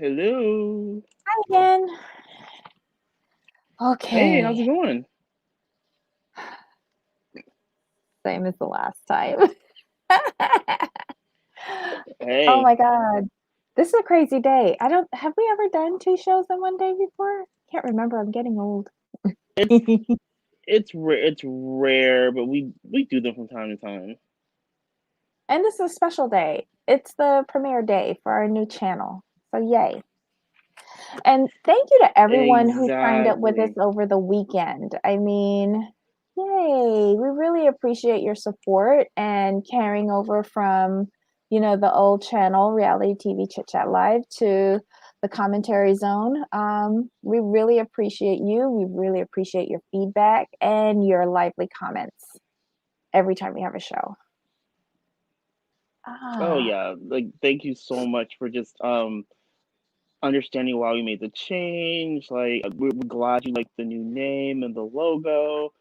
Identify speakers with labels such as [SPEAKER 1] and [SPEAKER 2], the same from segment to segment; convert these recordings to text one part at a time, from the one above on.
[SPEAKER 1] Hello.
[SPEAKER 2] Hi again.
[SPEAKER 1] Hey, how's it
[SPEAKER 2] Okay,
[SPEAKER 1] going?
[SPEAKER 2] same as the last time. Oh
[SPEAKER 1] Hey,
[SPEAKER 2] my God. This is a crazy day. I don't, have we ever done two shows in one day before? Can't remember. I'm getting old.
[SPEAKER 1] it's it's rare, but we do them from time to time.
[SPEAKER 2] And this is a special day. It's the premiere day for our new channel. So yay. And thank you to everyone who signed up with us
[SPEAKER 1] Exactly.
[SPEAKER 2] over the weekend. I mean, yay. We really appreciate your support and carrying over from, the old channel, Reality TV Chit Chat Live, to the commentary zone. We really appreciate you. We really appreciate your feedback and your lively comments every time we have a show.
[SPEAKER 1] Oh
[SPEAKER 2] Ah,
[SPEAKER 1] yeah, like thank you so much for just understanding why we made the change. Like we're glad you like the new name and the logo.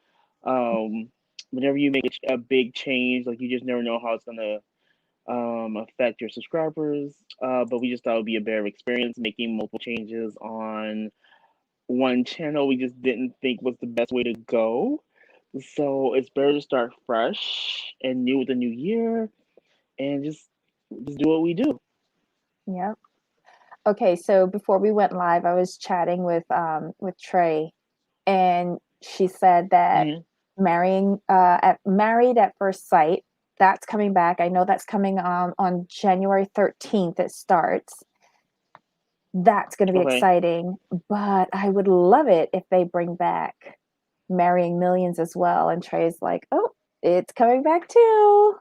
[SPEAKER 1] Um, Whenever you make a big change, like you just never know how it's gonna affect your subscribers. But we just thought it would be a better experience making multiple changes on one channel we just didn't think was the best way to go. So it's better to start fresh and new with the new year and just do what we do.
[SPEAKER 2] yep. Okay, so before we went live, I was chatting with Trey, and she said that
[SPEAKER 1] Hmm.
[SPEAKER 2] Married at First Sight, that's coming back. I know that's coming on January 13th. It starts. That's going to be
[SPEAKER 1] Okay.
[SPEAKER 2] exciting, but I would love it if they bring back Marrying Millions as well. And Trey's like, oh, it's coming back too.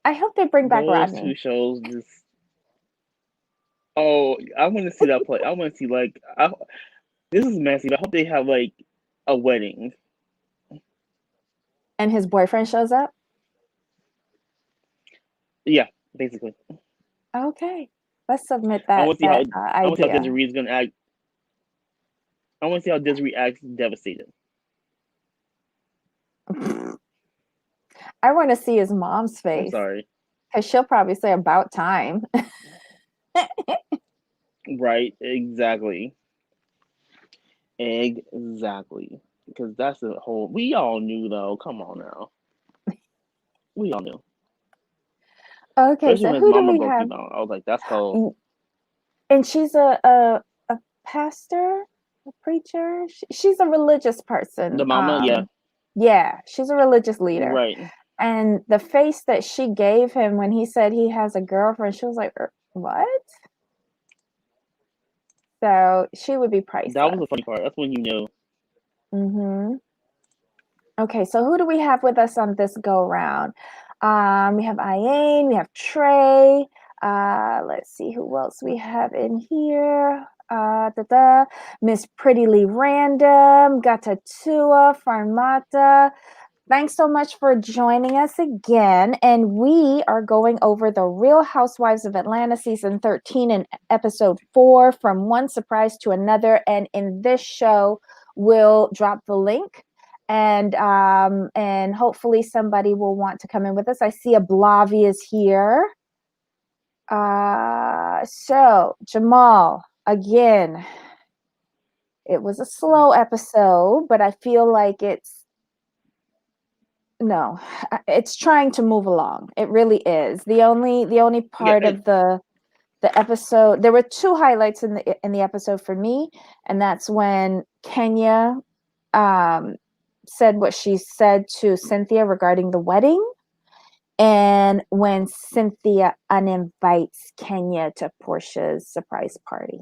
[SPEAKER 2] I hope they bring back
[SPEAKER 1] Those two
[SPEAKER 2] Rodney.
[SPEAKER 1] shows just oh, I want to see that play. I want to see this is messy, but I hope they have like a wedding.
[SPEAKER 2] And his boyfriend shows up.
[SPEAKER 1] Yeah, basically.
[SPEAKER 2] Okay, let's submit
[SPEAKER 1] I
[SPEAKER 2] that
[SPEAKER 1] want to see how
[SPEAKER 2] that
[SPEAKER 1] I want to see how
[SPEAKER 2] idea.
[SPEAKER 1] Desiree is gonna act. I want to see how Desiree acts devastated.
[SPEAKER 2] I want to see his mom's
[SPEAKER 1] I'm
[SPEAKER 2] face
[SPEAKER 1] sorry.
[SPEAKER 2] because she'll probably say about time.
[SPEAKER 1] Right? Exactly. Exactly. Because that's the whole. We all knew though. Come on now. We all knew.
[SPEAKER 2] Okay,
[SPEAKER 1] Especially
[SPEAKER 2] so
[SPEAKER 1] when his
[SPEAKER 2] who do
[SPEAKER 1] mama
[SPEAKER 2] we
[SPEAKER 1] broke
[SPEAKER 2] have?
[SPEAKER 1] him out. I was like, that's cold.
[SPEAKER 2] And she's a pastor, a preacher. She's a religious person.
[SPEAKER 1] The mama, yeah,
[SPEAKER 2] Yeah, she's a religious leader.
[SPEAKER 1] right.
[SPEAKER 2] And the face that she gave him when he said he has a girlfriend, she was like, "What?" So she would be
[SPEAKER 1] That was
[SPEAKER 2] priceless.
[SPEAKER 1] the funny part. That's when you knew.
[SPEAKER 2] Hmm. Okay, so who do we have with us on this go round? We have Iane, we have Trey. Let's see who else we have in here. Miss Prettily Random, Gatatua, Farmata. Thanks so much for joining us again. And we are going over the Real Housewives of Atlanta season 13 and episode 4, From One Surprise to Another. And in this show, we'll drop the link, and hopefully somebody will want to come in with us. I see Ablavi is here. So Jamal, again, it was a slow episode, but I feel like no, it's trying to move along. It really is. The only
[SPEAKER 1] Yeah,
[SPEAKER 2] part of the episode, there were two highlights in the episode for me, and that's when Kenya um said what she said to Cynthia regarding the wedding, and when Cynthia uninvites Kenya to Portia's surprise party.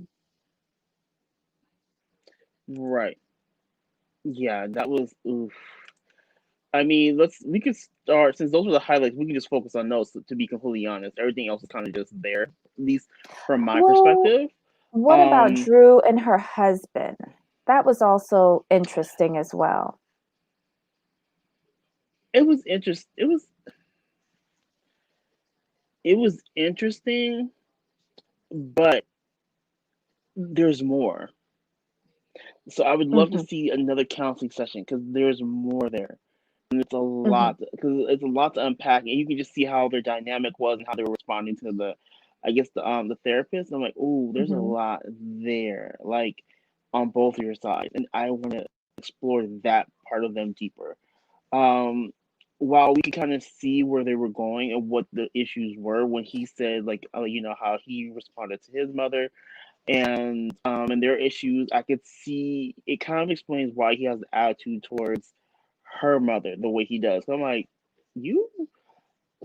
[SPEAKER 1] right. Yeah, that was oof. I mean, we could start since those were the highlights. We can just focus on those. To be completely honest, everything else is kind of just there, at least from my
[SPEAKER 2] Well,
[SPEAKER 1] perspective.
[SPEAKER 2] what about
[SPEAKER 1] Um,
[SPEAKER 2] Drew and her husband? That was also interesting as well.
[SPEAKER 1] it was interest. It was interesting, but there's more. So I would love to
[SPEAKER 2] Hmm.
[SPEAKER 1] see another counseling session because there's more there, and it's a
[SPEAKER 2] Hmm.
[SPEAKER 1] lot because it's a lot to unpack, and you can just see how their dynamic was and how they were responding to the I guess the therapist. I'm like, oh, there's a
[SPEAKER 2] Mm-hmm.
[SPEAKER 1] lot there, like on both of your sides, and I want to explore that part of them deeper. Um, while we could kind of see where they were going and what the issues were when he said like, how he responded to his mother and their issues, I could see it kind of explains why he has the attitude towards her mother the way he does. So I'm like, you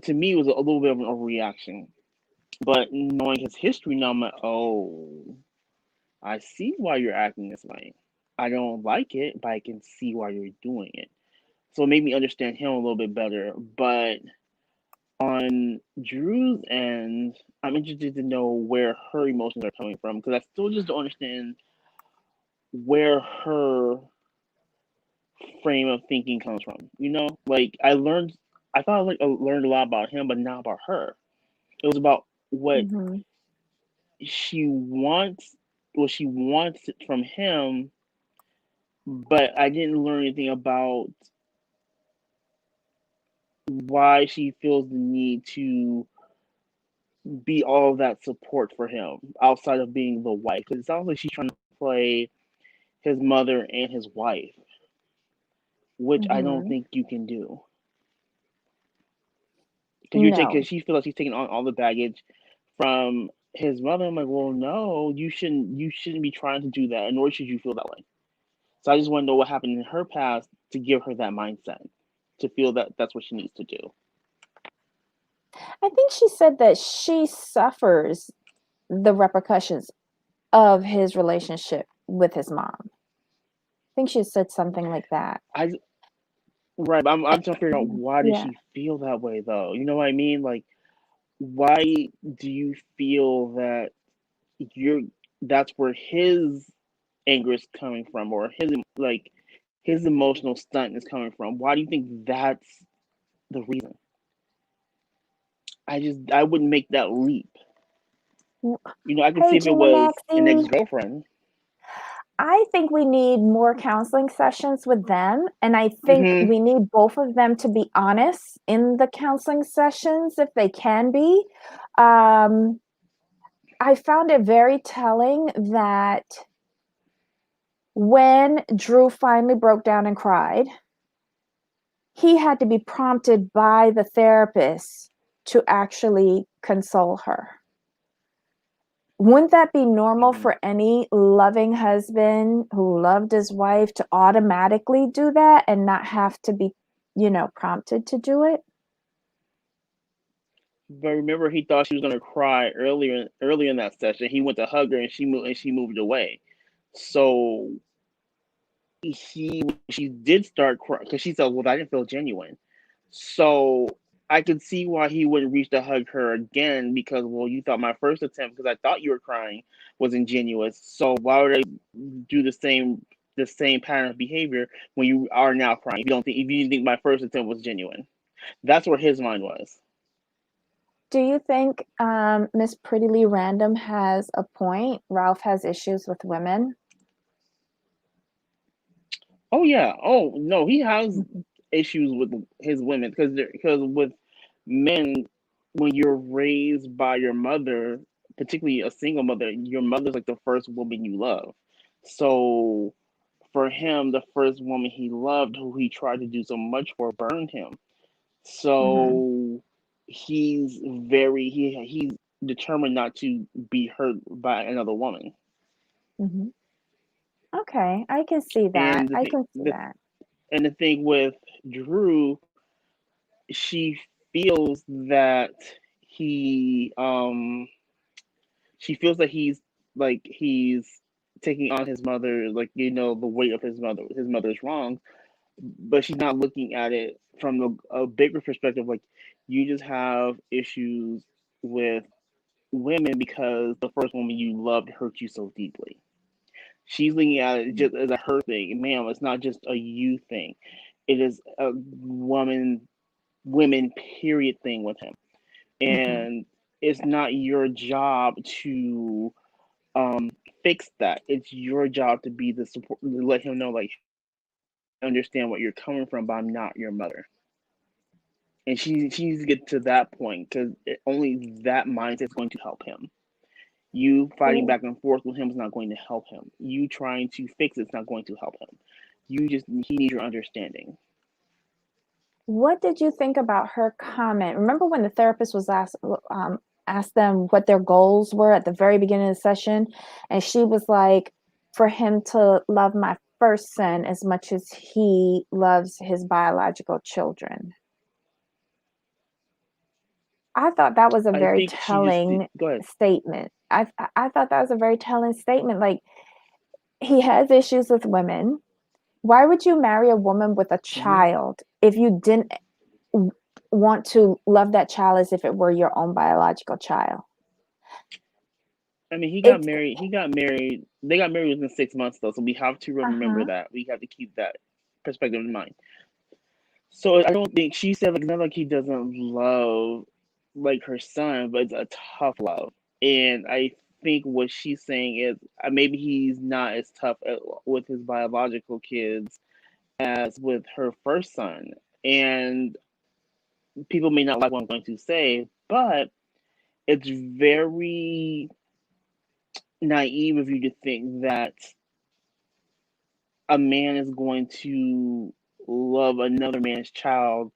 [SPEAKER 1] to me it was a little bit of an overreaction. But knowing his history now, I'm like, oh, I see why you're acting this way. I don't like it, but I can see why you're doing it. So it made me understand him a little bit better. But on Drew's end, I'm interested to know where her emotions are coming from because I still just don't understand where her frame of thinking comes from. Like I thought I learned a lot about him, but not about her. It was about
[SPEAKER 2] Mm-hmm.
[SPEAKER 1] she wants, what she wants from him, but I didn't learn anything about why she feels the need to be all of that support for him outside of being the wife. Because it sounds like she's trying to play his mother and his wife, which I don't
[SPEAKER 2] Mm-hmm.
[SPEAKER 1] think you can do.
[SPEAKER 2] No.
[SPEAKER 1] Because she feels like she's taking on all the baggage from his mother. I'm like, well, no, you shouldn't be trying to do that, and nor should you feel that way. So I just want to know what happened in her past to give her that mindset to feel that that's what she needs to do.
[SPEAKER 2] I think she said that she suffers the repercussions of his relationship with his mom. I think she said something like that.
[SPEAKER 1] I Right, but I'm trying to figure out why does
[SPEAKER 2] Yeah.
[SPEAKER 1] she feel that way though. You know what I mean? Like, why do you feel that you're that's where his anger is coming from, or his emotional stunt is coming from? Why do you think that's the reason? I wouldn't make that leap. I could see
[SPEAKER 2] Hey,
[SPEAKER 1] if it
[SPEAKER 2] Gina
[SPEAKER 1] was an
[SPEAKER 2] Maxie,
[SPEAKER 1] ex girlfriend.
[SPEAKER 2] I think we need more counseling sessions with them. And I think
[SPEAKER 1] Mm-hmm.
[SPEAKER 2] we need both of them to be honest in the counseling sessions if they can be. Um, I found it very telling that when Drew finally broke down and cried, he had to be prompted by the therapist to actually console her. Wouldn't that be normal
[SPEAKER 1] Mm-hmm.
[SPEAKER 2] for any loving husband who loved his wife to automatically do that and not have to be, prompted to do it?
[SPEAKER 1] But remember, he thought she was gonna cry earlier in that session. He went to hug her, and she moved away. So she did start crying because she said, "Well, that didn't feel genuine." So I could see why he wouldn't reach to hug her again because, well, you thought my first attempt because I thought you were crying was ingenuous. So why would I do the same pattern of behavior when you are now crying? If you didn't think my first attempt was genuine, that's where his mind was.
[SPEAKER 2] Do you think Miss Prettily Random has a point? Ralph has issues with women.
[SPEAKER 1] Oh yeah. Oh no, he has
[SPEAKER 2] Mhm.
[SPEAKER 1] issues with his women because with men, when you're raised by your mother, particularly a single mother, your mother's like the first woman you love. So for him, the first woman he loved, who he tried to do so much for, burned him.
[SPEAKER 2] Mhm.
[SPEAKER 1] So he's determined not to be hurt by another woman.
[SPEAKER 2] Mhm. Okay, I can see that.
[SPEAKER 1] And the
[SPEAKER 2] I
[SPEAKER 1] thing,
[SPEAKER 2] can see
[SPEAKER 1] the
[SPEAKER 2] that.
[SPEAKER 1] and the thing with Drew, she feels that he she feels that he's taking on his mother, like, the weight of his mother's wrongs, but she's not looking at it from a bigger perspective, like, you just have issues with women because the first woman you loved hurt you so deeply. She's looking at it just as a her thing. Ma'am, it's not just a you thing. It is a women period thing with him.
[SPEAKER 2] Mhm.
[SPEAKER 1] And it's not your job to fix that. It's your job to be the support, to let him know, like, hey, I understand what you're coming from, but I'm not your mother. and she needs to get to that point because only that mindset is going to help him. You fighting back and forth with him is not going to help him. You trying to fix it's not going to help him. He needs your understanding.
[SPEAKER 2] What did you think about her comment? Remember when the therapist was asked them what their goals were at the very beginning of the session, and she was like, "For him to love my first son as much as he loves his biological children." I thought that was a
[SPEAKER 1] I
[SPEAKER 2] very
[SPEAKER 1] think she just
[SPEAKER 2] telling
[SPEAKER 1] go ahead.
[SPEAKER 2] statement. I thought that was a very telling statement. Like, he has issues with women. Why would you marry a woman with a
[SPEAKER 1] Hmm.
[SPEAKER 2] child if you didn't want to love that child as if it were your own biological child?
[SPEAKER 1] I mean, he got
[SPEAKER 2] It
[SPEAKER 1] married. He got married. They got married within 6 months, though, so we have to remember
[SPEAKER 2] uh-huh.
[SPEAKER 1] that. We have to keep that perspective in mind. So I don't think she said like it's not like he doesn't love like her son, but it's a tough love. And I think what she's saying is maybe he's not as tough with his biological kids as with her first son. And people may not like what I'm going to say, but it's very naive of you to think that a man is going to love another man's child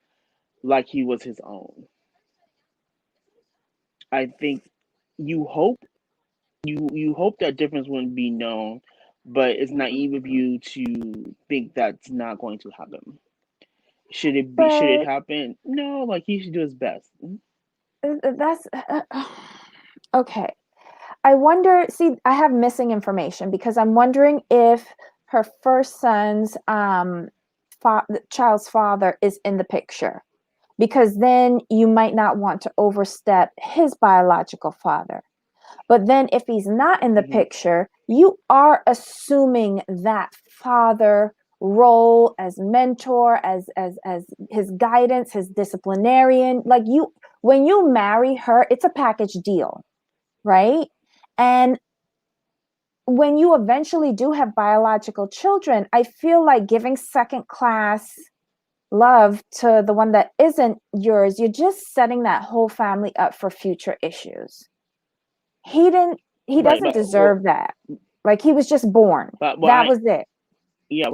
[SPEAKER 1] like he was his own. I think you hope you hope that difference wouldn't be known, but it's naive of you to think that's not going to happen. Should it
[SPEAKER 2] But
[SPEAKER 1] happen? No, like he should do his best.
[SPEAKER 2] that's okay. I wonder, see, I have missing information because I'm wondering if her first son's child's father is in the picture, because then you might not want to overstep his biological father. But then if he's not in the
[SPEAKER 1] Hmm.
[SPEAKER 2] picture, you are assuming that father role as mentor, as his guidance, his disciplinarian. Like, you, when you marry her, it's a package deal, right? And when you eventually do have biological children, I feel like giving second class love to the one that isn't yours, you're just setting that whole family up for future issues. He didn't, he
[SPEAKER 1] Right,
[SPEAKER 2] doesn't deserve that. Like, he was just born.
[SPEAKER 1] but what
[SPEAKER 2] That
[SPEAKER 1] I
[SPEAKER 2] was it.
[SPEAKER 1] yeah,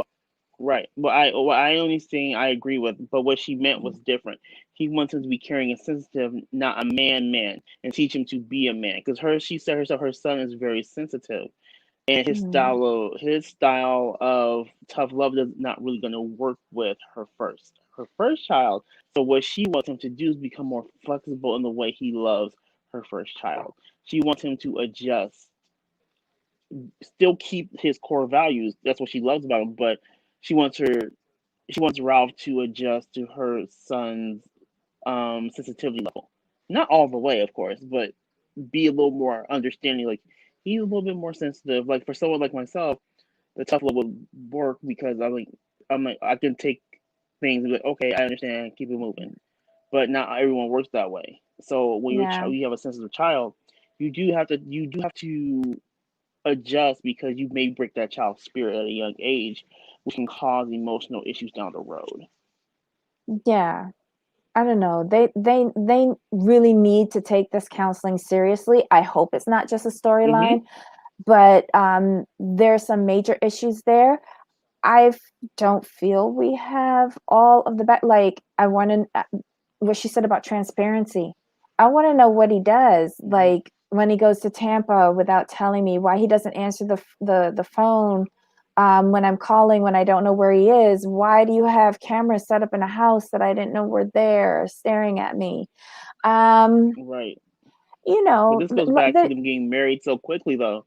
[SPEAKER 1] right. What I only saying I agree with, but what she meant was different. He wants him to be caring and sensitive, not a man, and teach him to be a man. Because she said herself, her son is very sensitive, and
[SPEAKER 2] Mhm.
[SPEAKER 1] his style of tough love is not really going to work with her first child. So what she wants him to do is become more flexible in the way he loves her first child. She wants him to adjust, still keep his core values. That's what she loves about him, but she wants her she wants Ralph to adjust to her son's sensitivity level. Not all the way, of course, but be a little more understanding. Like he's a little bit more sensitive. Like for someone like myself, the tough love would work because I'm like I can take things and be like, okay, I understand, keep it moving. But not everyone works that way. So when
[SPEAKER 2] Yeah.
[SPEAKER 1] you have a sensitive child, you do have to adjust because you may break that child's spirit at a young age, which can cause emotional issues down the road.
[SPEAKER 2] Yeah. I don't know. They really need to take this counseling seriously. I hope it's not just a
[SPEAKER 1] Mm-hmm.
[SPEAKER 2] storyline, but there's some major issues there. I don't feel we have all of the back. Like, I want to, what she said about transparency. I want to know what he does.
[SPEAKER 1] Mm-hmm.
[SPEAKER 2] Like, when he goes to Tampa without telling me, why he doesn't answer the phone when I'm calling, when I don't know where he is. Why do you have cameras set up in a house that I didn't know were there staring at me? Um,
[SPEAKER 1] Right.
[SPEAKER 2] you
[SPEAKER 1] But
[SPEAKER 2] know,
[SPEAKER 1] this goes back to them getting married so quickly, though.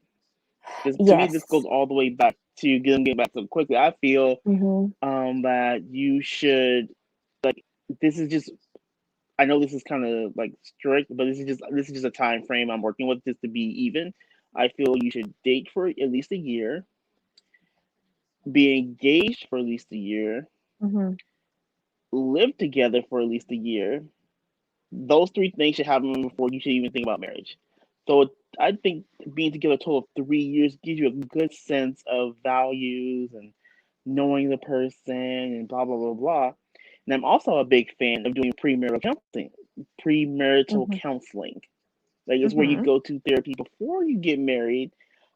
[SPEAKER 1] This to me, this
[SPEAKER 2] yes.
[SPEAKER 1] goes all the way back to them getting back so quickly. I feel
[SPEAKER 2] Hmm.
[SPEAKER 1] that you should like. This is just. I know this is kind of like strict, but this is just a time frame I'm working with just to be even. I feel you should date for at least a year, be engaged for at least a year,
[SPEAKER 2] Hmm.
[SPEAKER 1] live together for at least a year. Those three things should happen before you should even think about marriage. So I think being together a total of 3 years gives you a good sense of values and knowing the person and blah blah blah blah. And I'm also a big fan of doing premarital
[SPEAKER 2] Mhm.
[SPEAKER 1] counseling. Like it's where you
[SPEAKER 2] Mhm.
[SPEAKER 1] go to therapy before you get married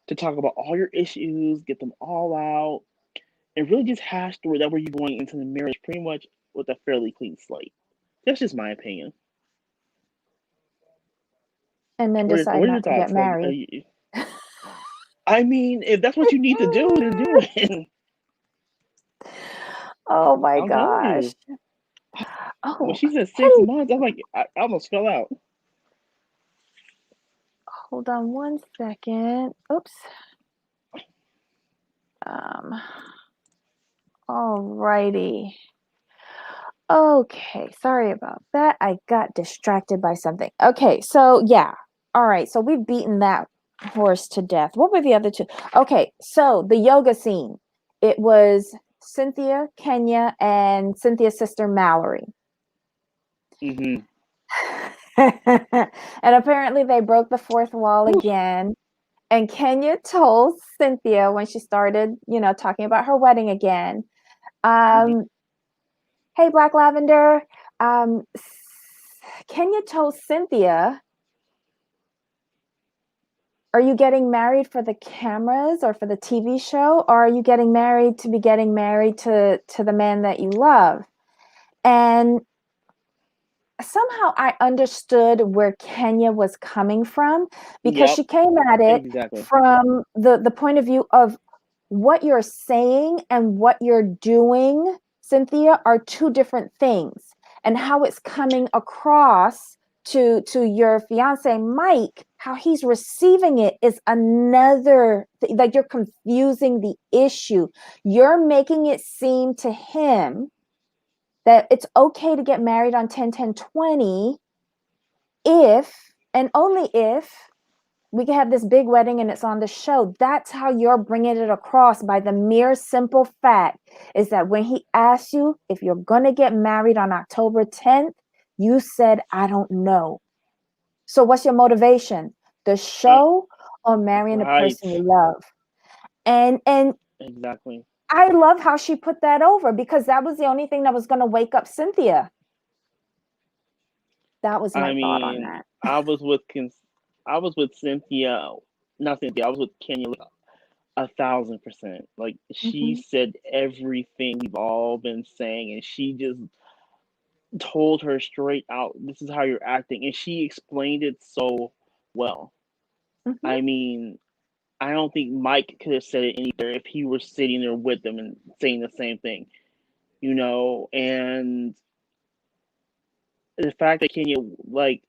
[SPEAKER 1] to talk about all your issues, get them all out, and really just hash through it. That way you're going into the marriage pretty much with a fairly clean slate. That's just my opinion.
[SPEAKER 2] And then decide
[SPEAKER 1] What are your
[SPEAKER 2] not to get
[SPEAKER 1] thoughts? Like,
[SPEAKER 2] married.
[SPEAKER 1] I mean, if that's what you need to do, then do it.
[SPEAKER 2] Oh my
[SPEAKER 1] I'm telling
[SPEAKER 2] gosh.
[SPEAKER 1] you. When
[SPEAKER 2] Oh,
[SPEAKER 1] she said six
[SPEAKER 2] hey,
[SPEAKER 1] months, I'm like, I almost fell out.
[SPEAKER 2] hold on one second. Oops. Um, Alrighty. Okay, sorry about that. I got distracted by something. Okay, so yeah. All right, so we've beaten that horse to death. What were the other two? Okay, so the yoga scene. It was Cynthia, Kenya, and Cynthia's sister Mallory.
[SPEAKER 1] Mm-hmm.
[SPEAKER 2] And apparently they broke the fourth wall again. And Kenya told Cynthia when she started, talking about her wedding again,
[SPEAKER 1] Mm-hmm.
[SPEAKER 2] um, hey, Black Lavender, um, Kenya told Cynthia, are you getting married for the cameras or for the TV show? Or are you getting married to be getting married to the man that you love? And somehow I understood where Kenya was coming from because
[SPEAKER 1] Yep.
[SPEAKER 2] she came at it
[SPEAKER 1] Exactly.
[SPEAKER 2] from the point of view of what you're saying and what you're doing, Cynthia, are two different things. And how it's coming across to your fiance Mike, how he's receiving it is another like you're confusing the issue. You're making it seem to him that it's okay to get married on 10-10-20 if and only if we can have this big wedding and it's on the show. That's how you're bringing it across by the mere simple fact is that when he asks you if you're going to get married on October 10th, you said, I don't know. So what's your motivation? The
[SPEAKER 1] Uh,
[SPEAKER 2] show or marrying the
[SPEAKER 1] right.
[SPEAKER 2] person you love? And
[SPEAKER 1] Exactly.
[SPEAKER 2] I love how she put that over because that was the only thing that was going to wake up Cynthia. That was
[SPEAKER 1] I
[SPEAKER 2] my thought on
[SPEAKER 1] mean,
[SPEAKER 2] that.
[SPEAKER 1] I was with Cynthia, not Cynthia. I was with Kenya like 1,000%. Like she
[SPEAKER 2] Mhm.
[SPEAKER 1] said everything we've all been saying, and she just told her straight out, "This is how you're acting," and she explained it so well.
[SPEAKER 2] Mhm.
[SPEAKER 1] I mean, I don't think Mike could have said it any better if he were sitting there with them and saying the same thing, and the fact that Kenya like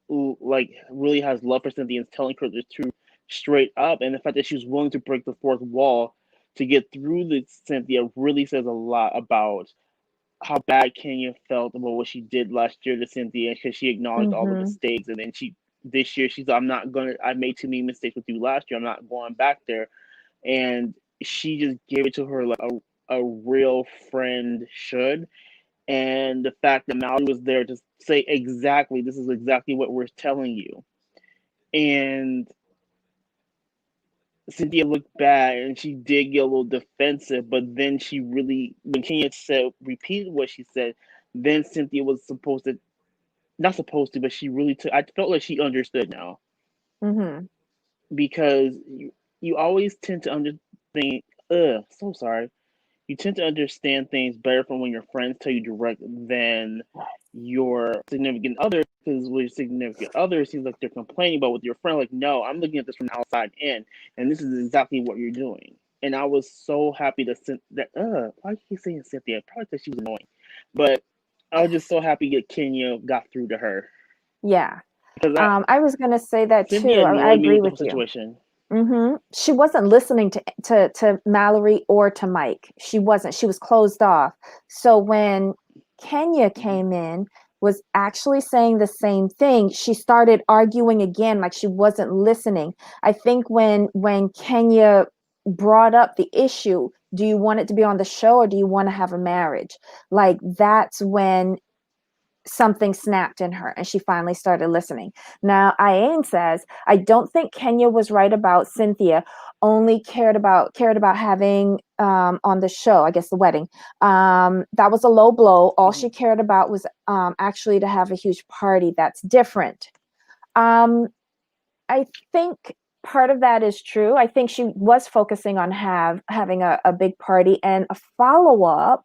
[SPEAKER 1] really has love for Cynthia and is telling her the truth straight up, and the fact that she was willing to break the fourth wall to get through to Cynthia really says a lot about how bad Kenya felt about what she did last year to Cynthia because she acknowledged all the
[SPEAKER 2] Mhm.
[SPEAKER 1] mistakes, and then this year she's I'm not gonna I made too many mistakes with you last year, I'm not going back there, and she just gave it to her like a real friend should, and the fact that Mallory was there to say exactly this is exactly what we're telling you, and Cynthia looked bad and she did get a little defensive, but then she really, when Kenya said, repeated what she said, then Cynthia was supposed to, not supposed to, but she really took, I felt like she understood now
[SPEAKER 2] Mhm.
[SPEAKER 1] because you always tend to think, so sorry. You tend to understand things better from when your friends tell you direct than your significant other, because with your significant other, it seems like they're complaining about with your friend. Like, no, I'm looking at this from the outside in, and this is exactly what you're doing. And I was so happy why do you keep saying Cynthia? Probably because she was annoying, but I was just so happy that Kenya got through to her
[SPEAKER 2] Yeah.
[SPEAKER 1] because
[SPEAKER 2] I was going to say that
[SPEAKER 1] Cynthia
[SPEAKER 2] too. I
[SPEAKER 1] annoyed me
[SPEAKER 2] agree
[SPEAKER 1] with the
[SPEAKER 2] with
[SPEAKER 1] whole
[SPEAKER 2] you.
[SPEAKER 1] situation.
[SPEAKER 2] She wasn't listening to Mallory or to Mike. She wasn't. She was closed off. So when Kenya
[SPEAKER 1] Mm-hmm.
[SPEAKER 2] came in, was actually saying the same thing. She started arguing again, like she wasn't listening. I think when Kenya brought up the issue, do you want it to be on the show or do you want to have a marriage? Like that's when something snapped in her and she finally started listening. Now, Ian says, I don't think Kenya was right about Cynthia only cared about having on the show, I guess the wedding. That was a low blow. All she cared about was actually to have a huge party. That's different. I think part of that is true. I think she was focusing on having a big party and a follow-up.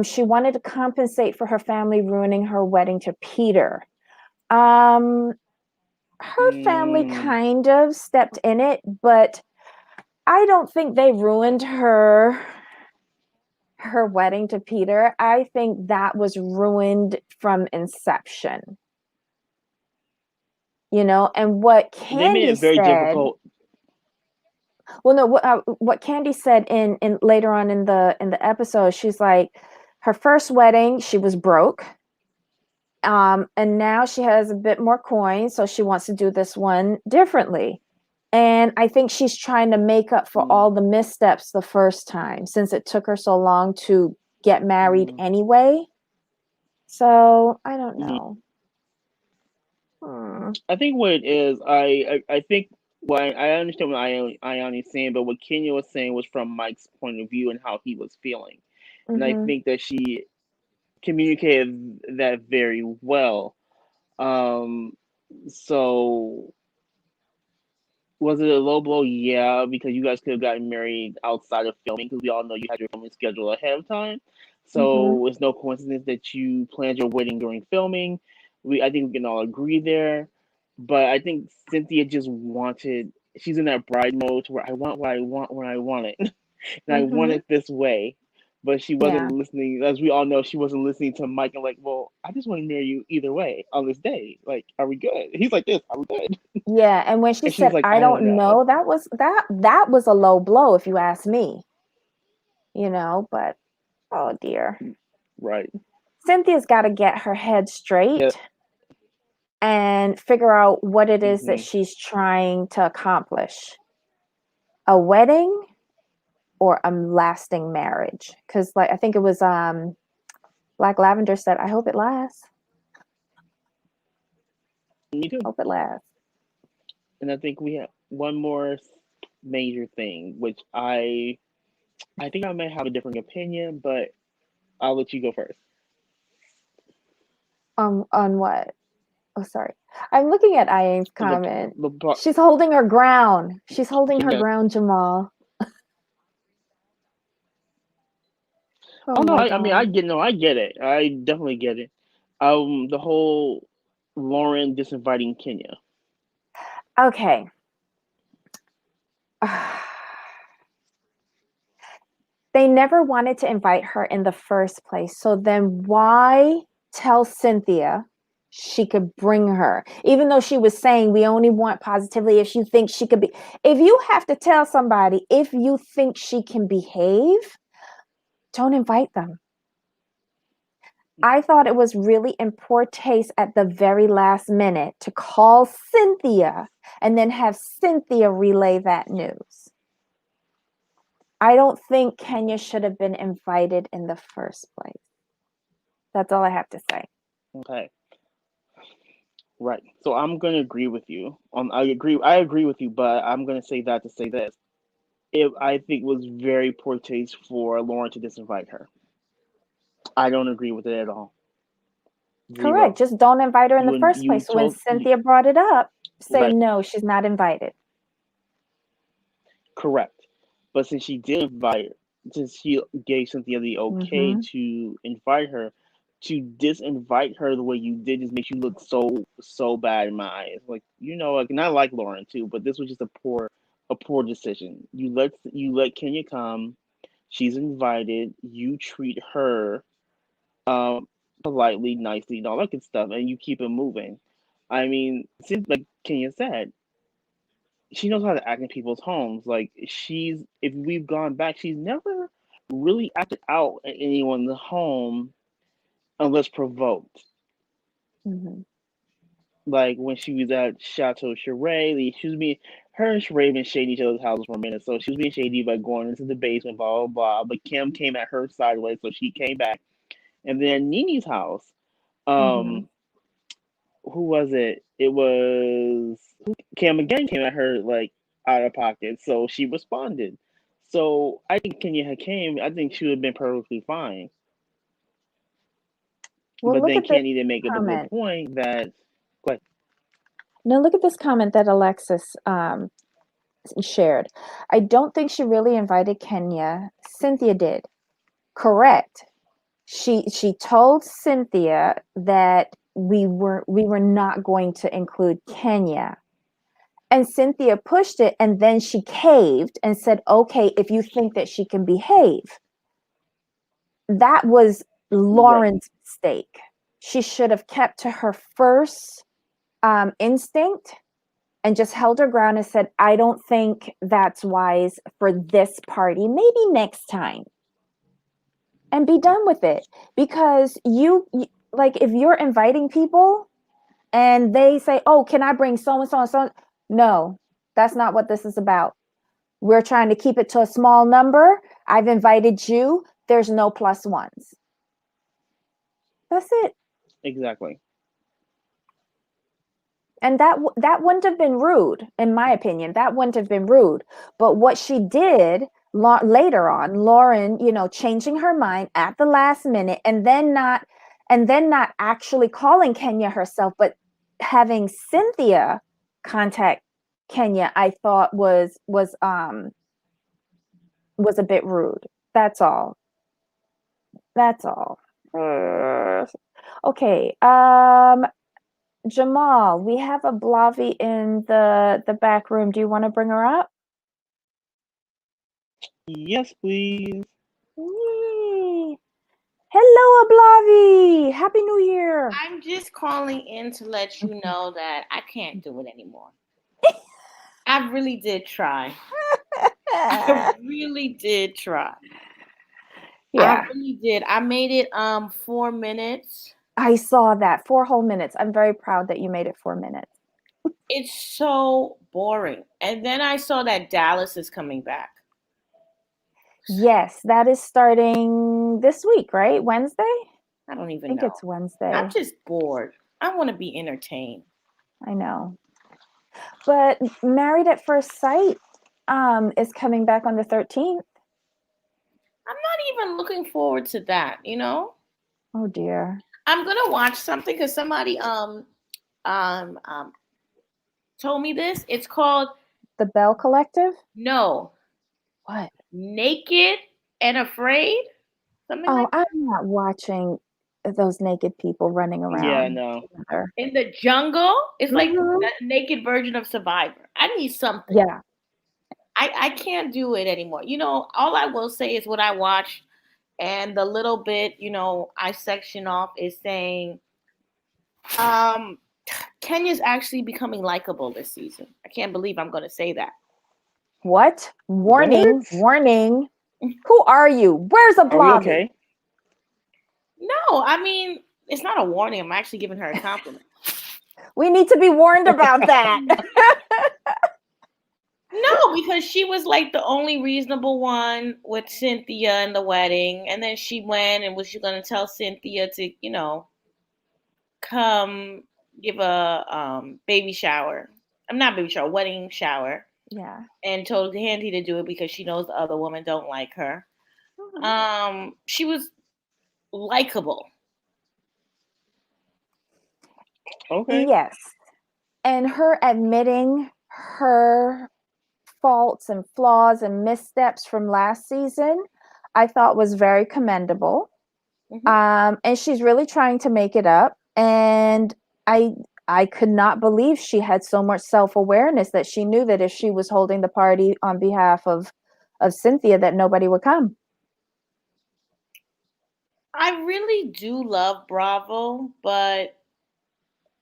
[SPEAKER 2] She wanted to compensate for her family ruining her wedding to Peter. Her family kind of stepped in it, but I don't think they ruined her wedding to Peter. I think that was ruined from inception. You know, and what
[SPEAKER 1] They made
[SPEAKER 2] Candy
[SPEAKER 1] it very
[SPEAKER 2] said.
[SPEAKER 1] difficult.
[SPEAKER 2] Well, no, what Candy said in later on in the episode, she's like, her first wedding, she was broke. And now she has a bit more coins, so she wants to do this one differently. And I think she's trying to make up for all the missteps the first time, since it took her so long to get married anyway. So I don't know.
[SPEAKER 1] I think what it is, I think I understand what Ayani's saying, but what Kenya was saying was from Mike's point of view and how he was feeling, and I think that she communicated that very well. So was it a low blow? Yeah, because you guys could have gotten married outside of filming, because we all know you had your filming schedule ahead of time. So it's no coincidence that you planned your wedding during filming. I think we can all agree there. But I think Cynthia just wanted. She's in that bride mode where I want what I want when I want it, and I want it this way. But she wasn't listening, as we all know. She wasn't listening to Mike and like, well, I just want to marry you either way on this day. Like, are we good? He's like this. Are we good?
[SPEAKER 2] Yeah, and when she
[SPEAKER 1] And
[SPEAKER 2] said,
[SPEAKER 1] she's like,
[SPEAKER 2] I don't know, that was a low blow, if you ask me. You know, but oh dear.
[SPEAKER 1] Right.
[SPEAKER 2] Cynthia's got to get her head straight and figure out what it is that she's trying to accomplish. A wedding or a lasting marriage? Because, like, I think it was Black Lavender said, I hope it lasts.
[SPEAKER 1] Me too.
[SPEAKER 2] Hope it lasts.
[SPEAKER 1] And I think we have one more major thing, which I think I might have a different opinion, but I'll let you go first.
[SPEAKER 2] On what? Oh, sorry. I'm looking at Ian's comment.
[SPEAKER 1] The
[SPEAKER 2] She's holding her ground. She's holding her ground, Jamal.
[SPEAKER 1] Oh no, I mean, I get it. I definitely get it. The whole Lauren disinviting Kenya.
[SPEAKER 2] Okay. They never wanted to invite her in the first place. So then why tell Cynthia she could bring her? Even though she was saying we only want positively if you think she could be. If you have to tell somebody if you think she can behave, don't invite them. I thought it was really in poor taste at the very last minute to call Cynthia and then have Cynthia relay that news. I don't think Kenya should have been invited in the first place. That's all I have to say.
[SPEAKER 1] Okay. Right. So I'm going to agree with you. I agree with you, but I'm going to say that to say this. I think it was very poor taste for Lauren to disinvite her. I don't agree with it at all. Zero.
[SPEAKER 2] Correct. Just don't invite her in the first place. When Cynthia brought it up, say no, she's not invited.
[SPEAKER 1] Correct. But since she did invite, since she gave Cynthia the okay to invite her, to disinvite her the way you did just makes you look so bad in my eyes. Like, you know, like, and I like Lauren too, but this was just a poor decision. You let Kenya come, she's invited, you treat her politely, nicely, and all that good stuff, and you keep it moving. I mean, since, like Kenya said, she knows how to act in people's homes. Like, if we've gone back, she's never really acted out at anyone's home unless provoked. Like when she was at Chateau Charade, her and Charade been shading each other's houses for a minute, so she was being shady by going into the basement, blah blah blah. But Kim came at her sideways, so she came back. And then Nini's house, Um, who was it? It was Cam again came at her like out of pocket, so she responded. So I think Kenya had came. I think she would have been perfectly fine.
[SPEAKER 2] Well,
[SPEAKER 1] But
[SPEAKER 2] look
[SPEAKER 1] then
[SPEAKER 2] at this
[SPEAKER 1] Kenny did make a good
[SPEAKER 2] comment.
[SPEAKER 1] point that, but
[SPEAKER 2] Now, look at this comment that Alexis shared. I don't think she really invited Kenya. Cynthia did. Correct. She told Cynthia that we were not going to include Kenya. And Cynthia pushed it, and then she caved and said, okay, if you think that she can behave. That was
[SPEAKER 1] right,
[SPEAKER 2] Lauren's mistake. She should have kept to her first instinct and just held her ground and said, I don't think that's wise for this party. Maybe next time. And be done with it. Because like, if you're inviting people and they say, oh, can I bring so and so and so? No, that's not what this is about. We're trying to keep it to a small number. I've invited you. There's no plus ones. That's it.
[SPEAKER 1] exactly.
[SPEAKER 2] And that wouldn't have been rude, in my opinion. That wouldn't have been rude. But what she did later on, Lauren, changing her mind at the last minute, and then not actually calling Kenya herself, but having Cynthia contact Kenya, I thought was a bit rude. That's all. That's all. Okay. Jamal, we have a Blavi in the back room. Do you want to bring her up?
[SPEAKER 1] Yes, please.
[SPEAKER 2] Yay. Hello, Ablavi. Happy New Year.
[SPEAKER 3] I'm just calling in to let you know that I can't do it anymore. I really did try. I really did try.
[SPEAKER 2] Yeah,
[SPEAKER 3] I really did. I made it 4 minutes.
[SPEAKER 2] I saw that. 4 whole minutes. I'm very proud that you made it 4 minutes.
[SPEAKER 3] It's so boring. And then I saw that Dallas is coming back.
[SPEAKER 2] Yes, that is starting this week, right? Wednesday?
[SPEAKER 3] I don't
[SPEAKER 2] I
[SPEAKER 3] even
[SPEAKER 2] think
[SPEAKER 3] know.
[SPEAKER 2] it's Wednesday.
[SPEAKER 3] I'm just bored. I want to be entertained.
[SPEAKER 2] I know. But Married at First Sight is coming back on the 13th.
[SPEAKER 3] I'm not even looking forward to that.
[SPEAKER 2] Oh dear.
[SPEAKER 3] I'm gonna watch something because somebody um um told me this. It's called
[SPEAKER 2] The Bell Collective?
[SPEAKER 3] No,
[SPEAKER 2] What?
[SPEAKER 3] Naked and Afraid, something
[SPEAKER 2] Oh,
[SPEAKER 3] like
[SPEAKER 2] I'm not watching those naked people running
[SPEAKER 1] Yeah,
[SPEAKER 2] around
[SPEAKER 1] no.
[SPEAKER 2] together.
[SPEAKER 3] In the Jungle. It's like
[SPEAKER 2] Mhm.
[SPEAKER 3] a naked version of Survivor. I need something.
[SPEAKER 2] Yeah.
[SPEAKER 3] I can't do it anymore. All I will say is what I watched, and the little bit I section off is saying um Kenya's actually becoming likable this season. I can't believe I'm going to say that.
[SPEAKER 2] What?
[SPEAKER 1] What?
[SPEAKER 2] Warning, warning. Who are you? Where's
[SPEAKER 1] Are we
[SPEAKER 2] Ablavi?
[SPEAKER 1] okay?
[SPEAKER 3] No, I mean, it's not a warning. I'm actually giving her a compliment.
[SPEAKER 2] We need to be warned about that.
[SPEAKER 3] No, because she was like the only reasonable one with Cynthia in the wedding, and then she went and was she going to tell Cynthia to, come give a baby shower. I'm not baby shower, wedding shower,
[SPEAKER 2] Yeah.
[SPEAKER 3] and told Handy to do it because she knows the other woman don't like her. She was likable.
[SPEAKER 1] Okay.
[SPEAKER 2] Yes. And her admitting her faults and flaws and missteps from last season, I thought was very commendable. And she's really trying to make it up. And I could not believe she had so much self-awareness that she knew that if she was holding the party on behalf of Cynthia, that nobody would come.
[SPEAKER 3] I really do love Bravo, but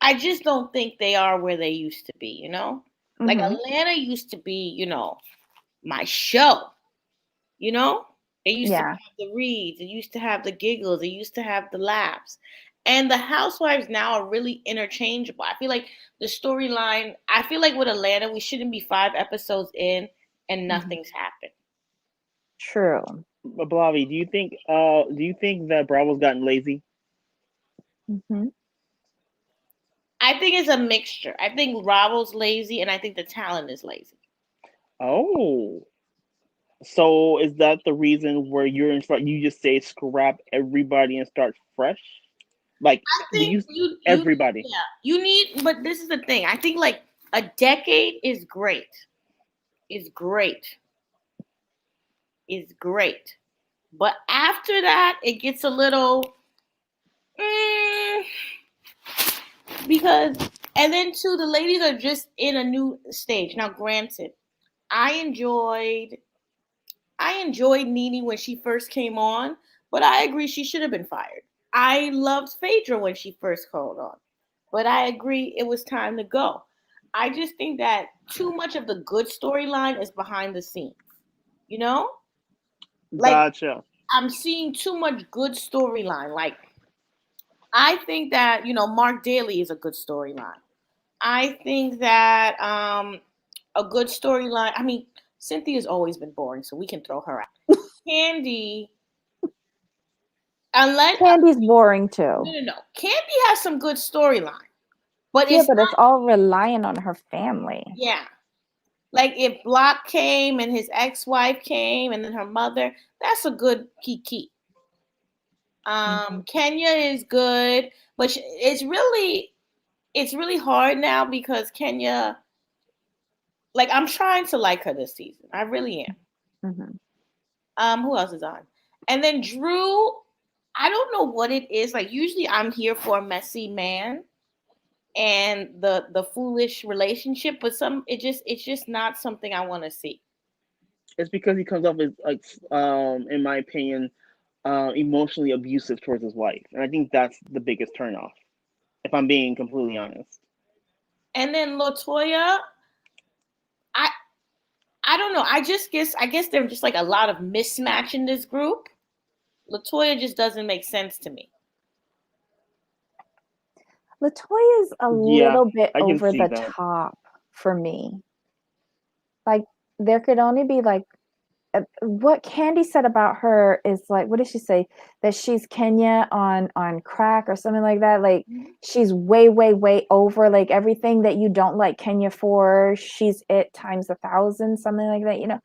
[SPEAKER 3] I just don't think they are where they used to be. Like
[SPEAKER 2] Mm-hmm.
[SPEAKER 3] Atlanta used to be, my show. You know, it used to
[SPEAKER 2] Yeah.
[SPEAKER 3] have the reads, it used to have the giggles, it used to have the laughs. And the housewives now are really interchangeable. I feel like the storyline, I feel like with Atlanta, we shouldn't be 5 episodes in and nothing's happened.
[SPEAKER 2] True.
[SPEAKER 1] But Blavi, do you think that Bravo's gotten lazy?
[SPEAKER 2] Mm-hmm.
[SPEAKER 3] I think it's a mixture. I think Bravo's lazy, and I think the talent is lazy.
[SPEAKER 1] Oh, so is that the reason where you're in front? You just say scrap everybody and start fresh? Like
[SPEAKER 3] I think
[SPEAKER 1] you,
[SPEAKER 3] you
[SPEAKER 1] everybody.
[SPEAKER 3] yeah, you need, but this is the thing. I think like a decade is great. Is great. Is great. But after that, it gets a little mm, because and then too the ladies are just in a new stage. Now granted, I enjoyed I enjoyed Nene when she first came on, but I agree she should have been fired. I loved Phaedra when she first called on, but I agree it was time to go. I just think that too much of the good storyline is behind the scenes. You know? Like
[SPEAKER 1] Gotcha.
[SPEAKER 3] I'm seeing too much good storyline. Like I think that, Mark Daly is a good storyline. I think that a good storyline, I mean, Cynthia's always been boring, so we can throw her out. Candy, unless
[SPEAKER 2] Candy's boring
[SPEAKER 3] no,
[SPEAKER 2] too.
[SPEAKER 3] no, no. Candy has some good storyline, but
[SPEAKER 2] Yeah,
[SPEAKER 3] it's
[SPEAKER 2] but
[SPEAKER 3] not.
[SPEAKER 2] it's all relying on her family.
[SPEAKER 3] Yeah, like if Block came and his ex-wife came and then her mother, that's a good kiki.
[SPEAKER 2] Mm-hmm.
[SPEAKER 3] Kenya is good, but it's really hard now because Kenya, like I'm trying to like her this season. I really am.
[SPEAKER 2] Mm-hmm.
[SPEAKER 3] Who else is on? And then Drew, I don't know what it is. Like usually I'm here for a messy man and the foolish relationship, but it's just not something I want to see.
[SPEAKER 1] It's because he comes off as like, in my opinion, emotionally abusive towards his wife, and I think that's the biggest turnoff. If I'm being completely honest.
[SPEAKER 3] And then Latoya, I I don't know. I guess there's just like a lot of mismatch in this group. Latoya just doesn't make sense to me.
[SPEAKER 2] Latoya's a
[SPEAKER 1] Yeah,
[SPEAKER 2] little bit
[SPEAKER 1] I can
[SPEAKER 2] over
[SPEAKER 1] see
[SPEAKER 2] the
[SPEAKER 1] that.
[SPEAKER 2] top for me. Like there could only be like what Candy said about her is like, what did she say? That she's Kenya on crack or something like that. Like she's way, way, way over like everything that you don't like Kenya for. She's it times 1,000, something like that.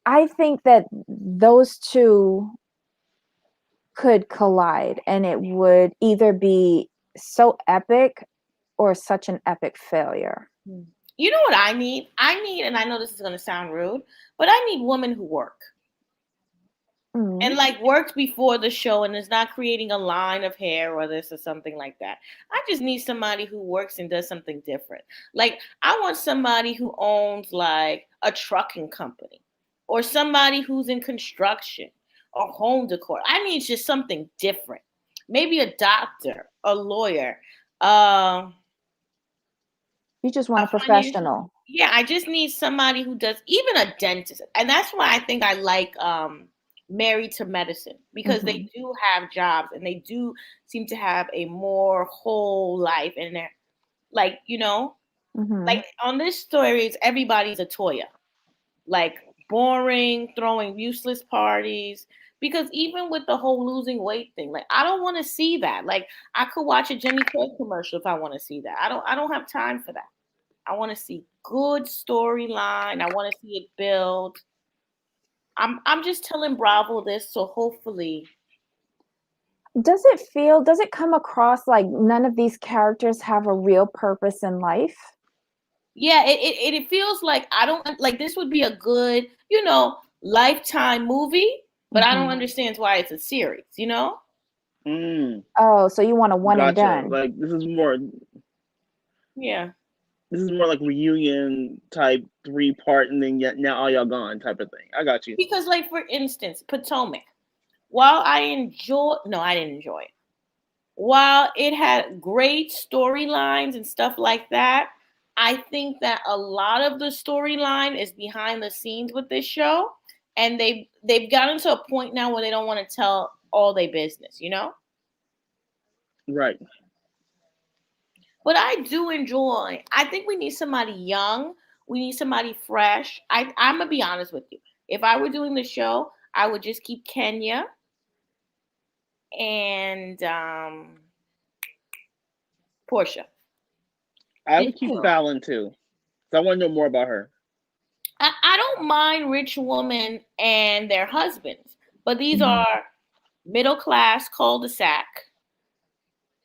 [SPEAKER 2] I think that those two could collide, and it would either be so epic or such an epic failure.
[SPEAKER 3] You know what I need? I need, and I know this is going to sound rude, but I need women who work. And
[SPEAKER 2] Mm.
[SPEAKER 3] like worked before the show and is not creating a line of hair or this or something like that. I just need somebody who works and does something different. Like I want somebody who owns like a trucking company or somebody who's in construction or home decor. I need just something different. Maybe a doctor, a lawyer,
[SPEAKER 2] You just
[SPEAKER 3] a
[SPEAKER 2] want a
[SPEAKER 3] financial.
[SPEAKER 2] professional.
[SPEAKER 3] Yeah, I just need somebody who does even a dentist, and that's why I think I like Married to Medicine because they
[SPEAKER 2] Hmm.
[SPEAKER 3] do have jobs and they do seem to have a more whole life in there. Like
[SPEAKER 2] Hmm.
[SPEAKER 3] like on this story, it's everybody's a Toya, like boring, throwing useless parties. Because even with the whole losing weight thing, like I don't want to see that. Like I could watch a Jenny Craig commercial if I want to see that. I don't have time for that. I want to see good storyline. I want to see it build. I'm just telling Bravo this, so hopefully,
[SPEAKER 2] Does it come across like none of these characters have a real purpose in life?
[SPEAKER 3] yeah, it feels like I don't like this would be a good, lifetime movie, but I don't
[SPEAKER 2] Hmm.
[SPEAKER 3] understand why it's a series.
[SPEAKER 1] Mm,
[SPEAKER 2] Oh, so you want a one and
[SPEAKER 1] gotcha.
[SPEAKER 2] done.
[SPEAKER 1] Like this is more.
[SPEAKER 3] Yeah.
[SPEAKER 1] This is more like reunion type 3 part, and then yet now all y'all gone type of thing. I got you.
[SPEAKER 3] Because like for instance, Potomac. While I enjoy no, I didn't enjoy it. While it had great storylines and stuff like that, I think that a lot of the storyline is behind the scenes with this show, and they've gotten to a point now where they don't want to tell all their business.
[SPEAKER 1] Right.
[SPEAKER 3] But I do enjoy. I think we need somebody young. We need somebody fresh. I'm gonna be honest with you. If I were doing the show, I would just keep Kenya and Portia.
[SPEAKER 1] I would keep Fallon too. So I want to know more about her.
[SPEAKER 3] I don't mind rich women and their husbands, but these are middle class cul-de-sac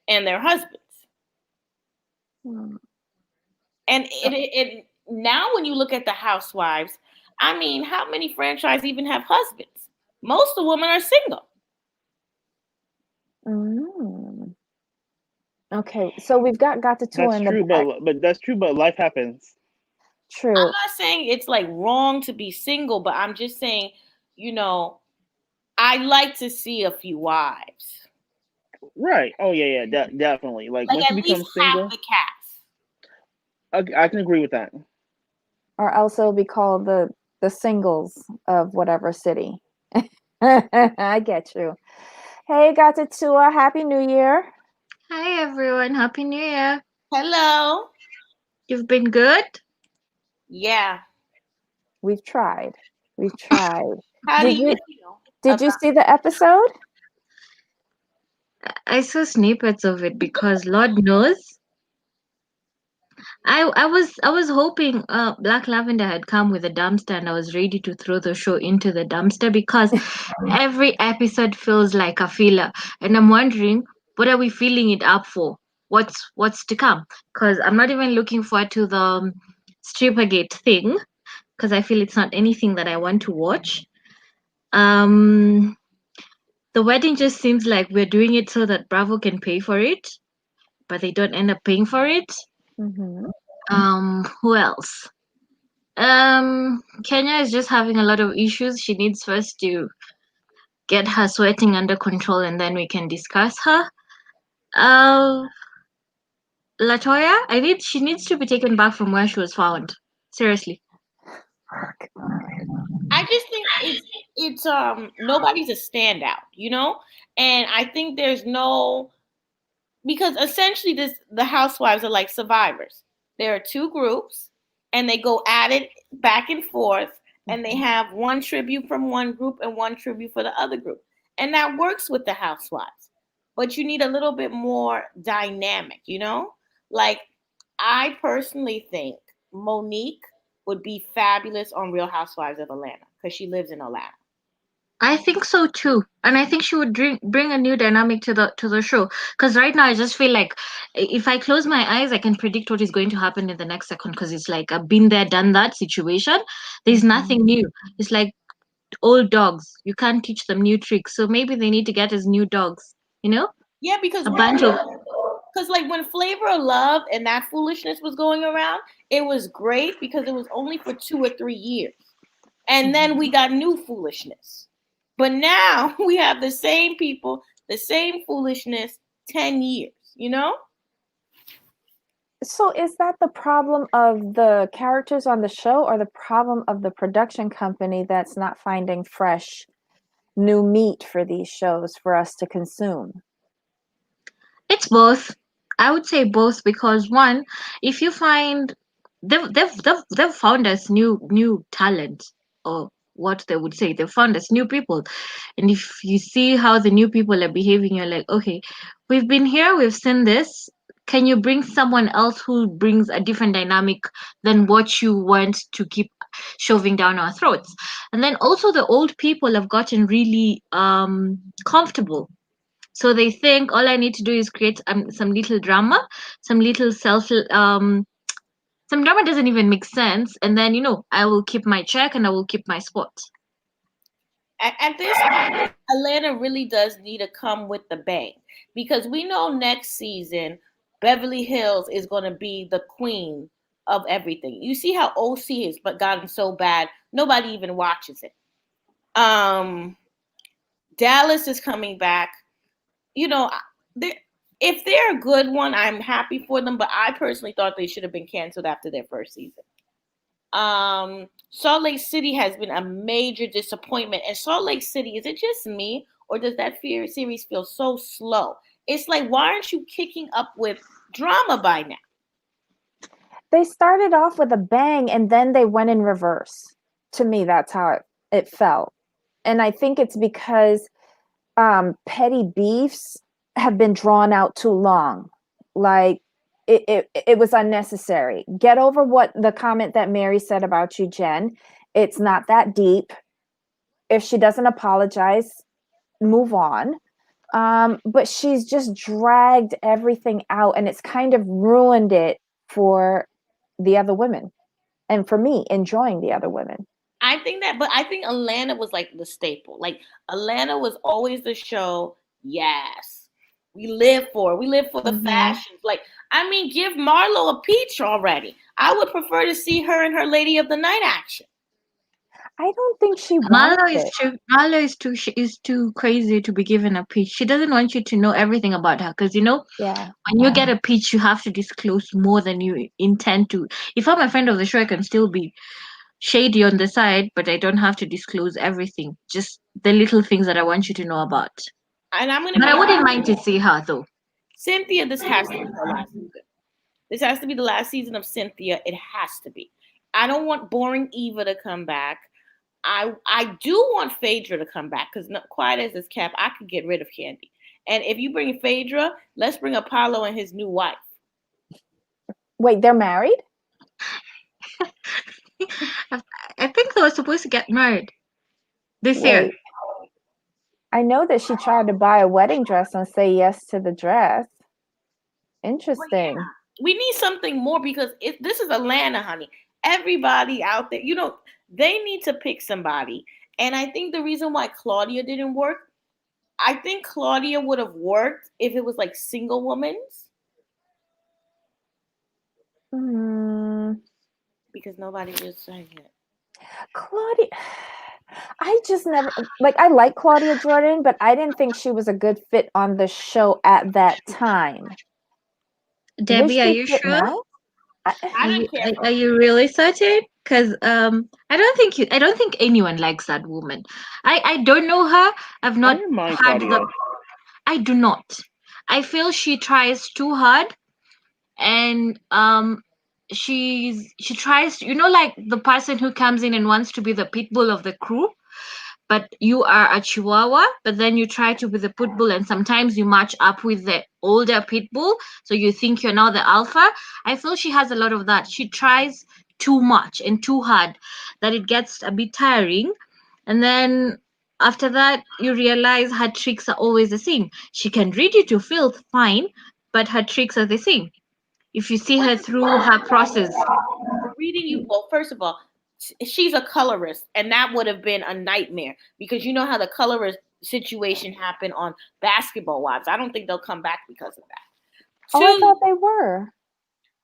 [SPEAKER 3] and their husbands. And it now when you look at the housewives, I mean, how many franchises even have husbands? Most of the women are single.
[SPEAKER 2] Okay, so we've got to tour
[SPEAKER 1] That's
[SPEAKER 2] in the
[SPEAKER 1] true,
[SPEAKER 2] back.
[SPEAKER 1] but that's true, but life happens.
[SPEAKER 2] True.
[SPEAKER 3] I'm not saying it's like wrong to be single, but I'm just saying, you know, I like to see a few wives.
[SPEAKER 1] Right. Oh yeah, definitely. Like once you
[SPEAKER 3] at
[SPEAKER 1] become
[SPEAKER 3] least
[SPEAKER 1] single,
[SPEAKER 3] half the cast.
[SPEAKER 1] I can agree with that.
[SPEAKER 2] Or else it'll be called the singles of whatever city. I get you. Hey, got to tour. Happy New Year.
[SPEAKER 4] Hi everyone, Happy New Year.
[SPEAKER 3] Hello.
[SPEAKER 4] You've been good?
[SPEAKER 3] Yeah.
[SPEAKER 2] We've tried.
[SPEAKER 3] How
[SPEAKER 2] Did
[SPEAKER 3] do you feel?
[SPEAKER 2] Did you see the episode?
[SPEAKER 4] I saw snippets of it because Lord knows. I was hoping Black Lavender had come with a dumpster and I was ready to throw the show into the dumpster because every episode feels like a filler. And I'm wondering, what are we filling it up for? What's to come? Because I'm not even looking forward to the Strippergate thing because I feel it's not anything that I want to watch. Um The wedding just seems like we're doing it so that Bravo can pay for it, but they don't end up paying for it. Who else? Kenya is just having a lot of issues. She needs first to get her sweating under control, and then we can discuss her. Latoya, she needs to be taken back from where she was found. Seriously.
[SPEAKER 3] I just think it's nobody's a standout, you know? And I think there's no because essentially the housewives are like survivors. There are two groups and they go at it back and forth and they have one tribute from one group and one tribute for the other group. And that works with the housewives. But you need a little bit more dynamic, you know? Like I personally think Monique would be fabulous on Real Housewives of Atlanta because she lives in Atlanta.
[SPEAKER 4] I think so too, and I think she would bring a new dynamic to the show. Because right now, I just feel like if I close my eyes, I can predict what is going to happen in the next second. Because it's like a been there, done that situation. There's nothing new. It's like old dogs. You can't teach them new tricks. So maybe they need to get as new dogs. You know?
[SPEAKER 3] Yeah, because
[SPEAKER 4] a bunch of.
[SPEAKER 3] because like when Flavor of Love and that foolishness was going around, it was great because it was only for 2 or 3 years. And then we got new foolishness. But now we have the same people, the same foolishness 10 years, you know?
[SPEAKER 2] So is that the problem of the characters on the show or the problem of the production company that's not finding fresh new meat for these shows for us to consume?
[SPEAKER 4] It's both. I would say both because one, if you find they've found us new talent, or what they would say, they've found us new people, and if you see how the new people are behaving, you're like, okay, we've been here, we've seen this. Can you bring someone else who brings a different dynamic than what you want to keep shoving down our throats? And then also the old people have gotten really comfortable, so they think all I need to do is create some little drama, some little some drama doesn't even make sense, and then I will keep my check and I will keep my spot.
[SPEAKER 3] At this point, Atlanta really does need to come with the bang because we know next season Beverly Hills is going to be the queen of everything. You see how OC has gotten so bad, nobody even watches it. Dallas is coming back. You know, if they're a good one, I'm happy for them. But I personally thought they should have been canceled after their first season. Salt Lake City has been a major disappointment. And Salt Lake City, is it just me, or does that series feel so slow? It's like, why aren't you kicking up with drama by now?
[SPEAKER 2] They started off with a bang and then they went in reverse. To me, that's how it felt. And I think it's because petty beefs have been drawn out too long. Like it was unnecessary. Get over what the comment that Mary said about you, Jen. It's not that deep. If she doesn't apologize, move on. But she's just dragged everything out, and it's kind of ruined it for the other women, and for me enjoying the other women.
[SPEAKER 3] I think that, but I think Atlanta was like the staple. Like Atlanta was always the show. Yes, we live for it. We live for the fashions. Like, I mean, give Marlo a peach already. I would prefer to see her in her Lady of the Night action.
[SPEAKER 2] I don't think she wants it.
[SPEAKER 4] Marlo is too crazy to be given a peach. She doesn't want you to know everything about her because
[SPEAKER 2] Yeah.
[SPEAKER 4] when you get a peach, you have to disclose more than you intend to. If I'm a friend of the show, I can still be shady on the side, but I don't have to disclose everything. Just the little things that I want you to know about.
[SPEAKER 3] And I'm gonna
[SPEAKER 4] But
[SPEAKER 3] be
[SPEAKER 4] I wouldn't mind to see her though.
[SPEAKER 3] Cynthia. This has to be her last season. This has to be the last season of Cynthia. It has to be. I don't want boring Eva to come back. I do want Phaedra to come back because quiet as this cap, I could get rid of Candy. And if you bring Phaedra, let's bring Apollo and his new wife.
[SPEAKER 2] Wait, they're married?
[SPEAKER 4] I think they were supposed to get married this year.
[SPEAKER 2] I know that she tried to buy a wedding dress and say yes to the dress. Interesting.
[SPEAKER 3] Well, yeah. We need something more because this is Atlanta, honey. Everybody out there, they need to pick somebody. And I think the reason why Claudia didn't work, I think Claudia would have worked if it was like single women's. Because nobody was saying it.
[SPEAKER 2] Claudia, I just never, I like Claudia Jordan, but I didn't think she was a good fit on the show at that time.
[SPEAKER 4] Debbie, are you sure? Are you really certain? Because I don't think anyone likes that woman. I don't know her. I've not had the. I do not. I feel she tries too hard, and she tries. Like the person who comes in and wants to be the pit bull of the crew, but you are a chihuahua, but then you try to be the pit bull, and sometimes you match up with the older pit bull, so you think you're now the alpha. I feel she has a lot of that. She tries too much and too hard that it gets a bit tiring, and then after that you realize her tricks are always the same. She can read you to filth, fine, but her tricks are the same. If you see her through her process.
[SPEAKER 3] Reading you, well, first of all, she's a colorist, and that would have been a nightmare because you know how the colorist situation happened on Basketball Wives. I don't think they'll come back because of that.
[SPEAKER 2] I thought they were.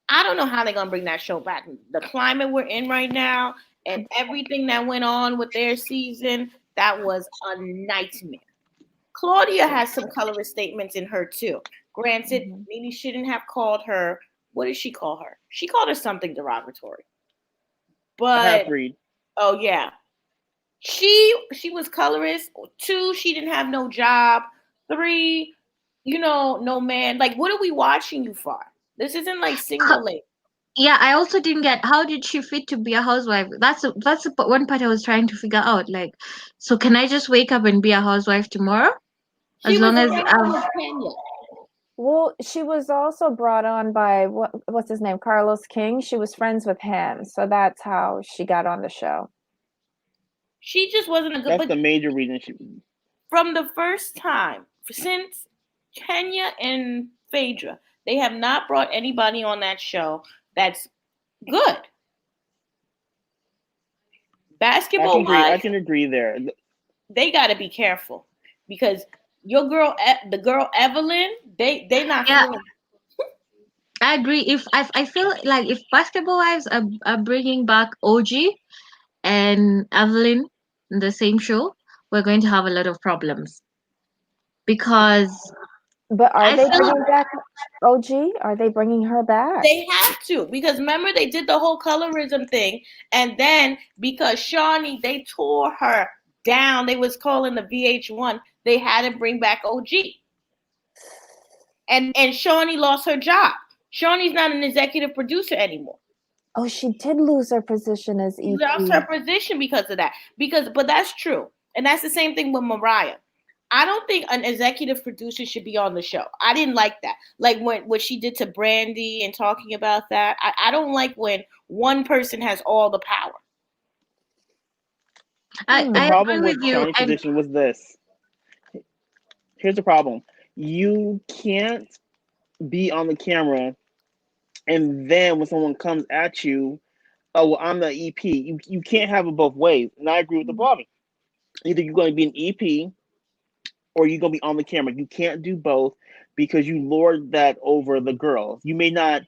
[SPEAKER 3] I don't know how they're gonna bring that show back. The climate we're in right now and everything that went on with their season, that was a nightmare. Claudia has some colorist statements in her too. Granted, maybe shouldn't have called her. What did she call her? She called her something derogatory. But oh yeah, she was colorist. 2, she didn't have no job. 3, no man. Like, what are we watching you for? This isn't like single lady.
[SPEAKER 4] Yeah, I also didn't get how did she fit to be a housewife. That's one part I was trying to figure out. Like, so can I just wake up and be a housewife tomorrow? As long as
[SPEAKER 2] Well, she was also brought on by what's his name, Carlos King. She was friends with him, so that's how she got on the show.
[SPEAKER 3] She just wasn't a good.
[SPEAKER 1] That's the major reason she.
[SPEAKER 3] From the first time since Kenya and Phaedra, they have not brought anybody on that show that's good. Basketball Wives,
[SPEAKER 1] I can agree there.
[SPEAKER 3] They got to be careful because your girl, the girl Evelyn, they not.
[SPEAKER 4] Yeah. I agree. If I feel like if Basketball Wives are bringing back OG and Evelyn in the same show, we're going to have a lot of problems. Because.
[SPEAKER 2] But are they bringing back OG? Are they bringing her back?
[SPEAKER 3] They have to, because remember they did the whole colorism thing, and then because Shawnee, they tore her down. They was calling the VH1. They had to bring back OG, and Shawnee lost her job. Shawnee's not an executive producer anymore.
[SPEAKER 2] Oh, she did lose her position as EP.
[SPEAKER 3] She lost her position because of that. But that's true, and that's the same thing with Mariah. I don't think an executive producer should be on the show. I didn't like that. Like what she did to Brandy and talking about that. I don't like when one person has all the power.
[SPEAKER 1] The
[SPEAKER 4] I agree
[SPEAKER 1] problem with
[SPEAKER 4] with you.
[SPEAKER 1] Shawnee's
[SPEAKER 4] And
[SPEAKER 1] position was this. Here's the problem. You can't be on the camera and then when someone comes at you, oh, well, I'm the EP. You can't have it both ways. And I agree with the Bobby. Either you're going to be an EP or you're going to be on the camera. You can't do both because you lord that over the girls. You may not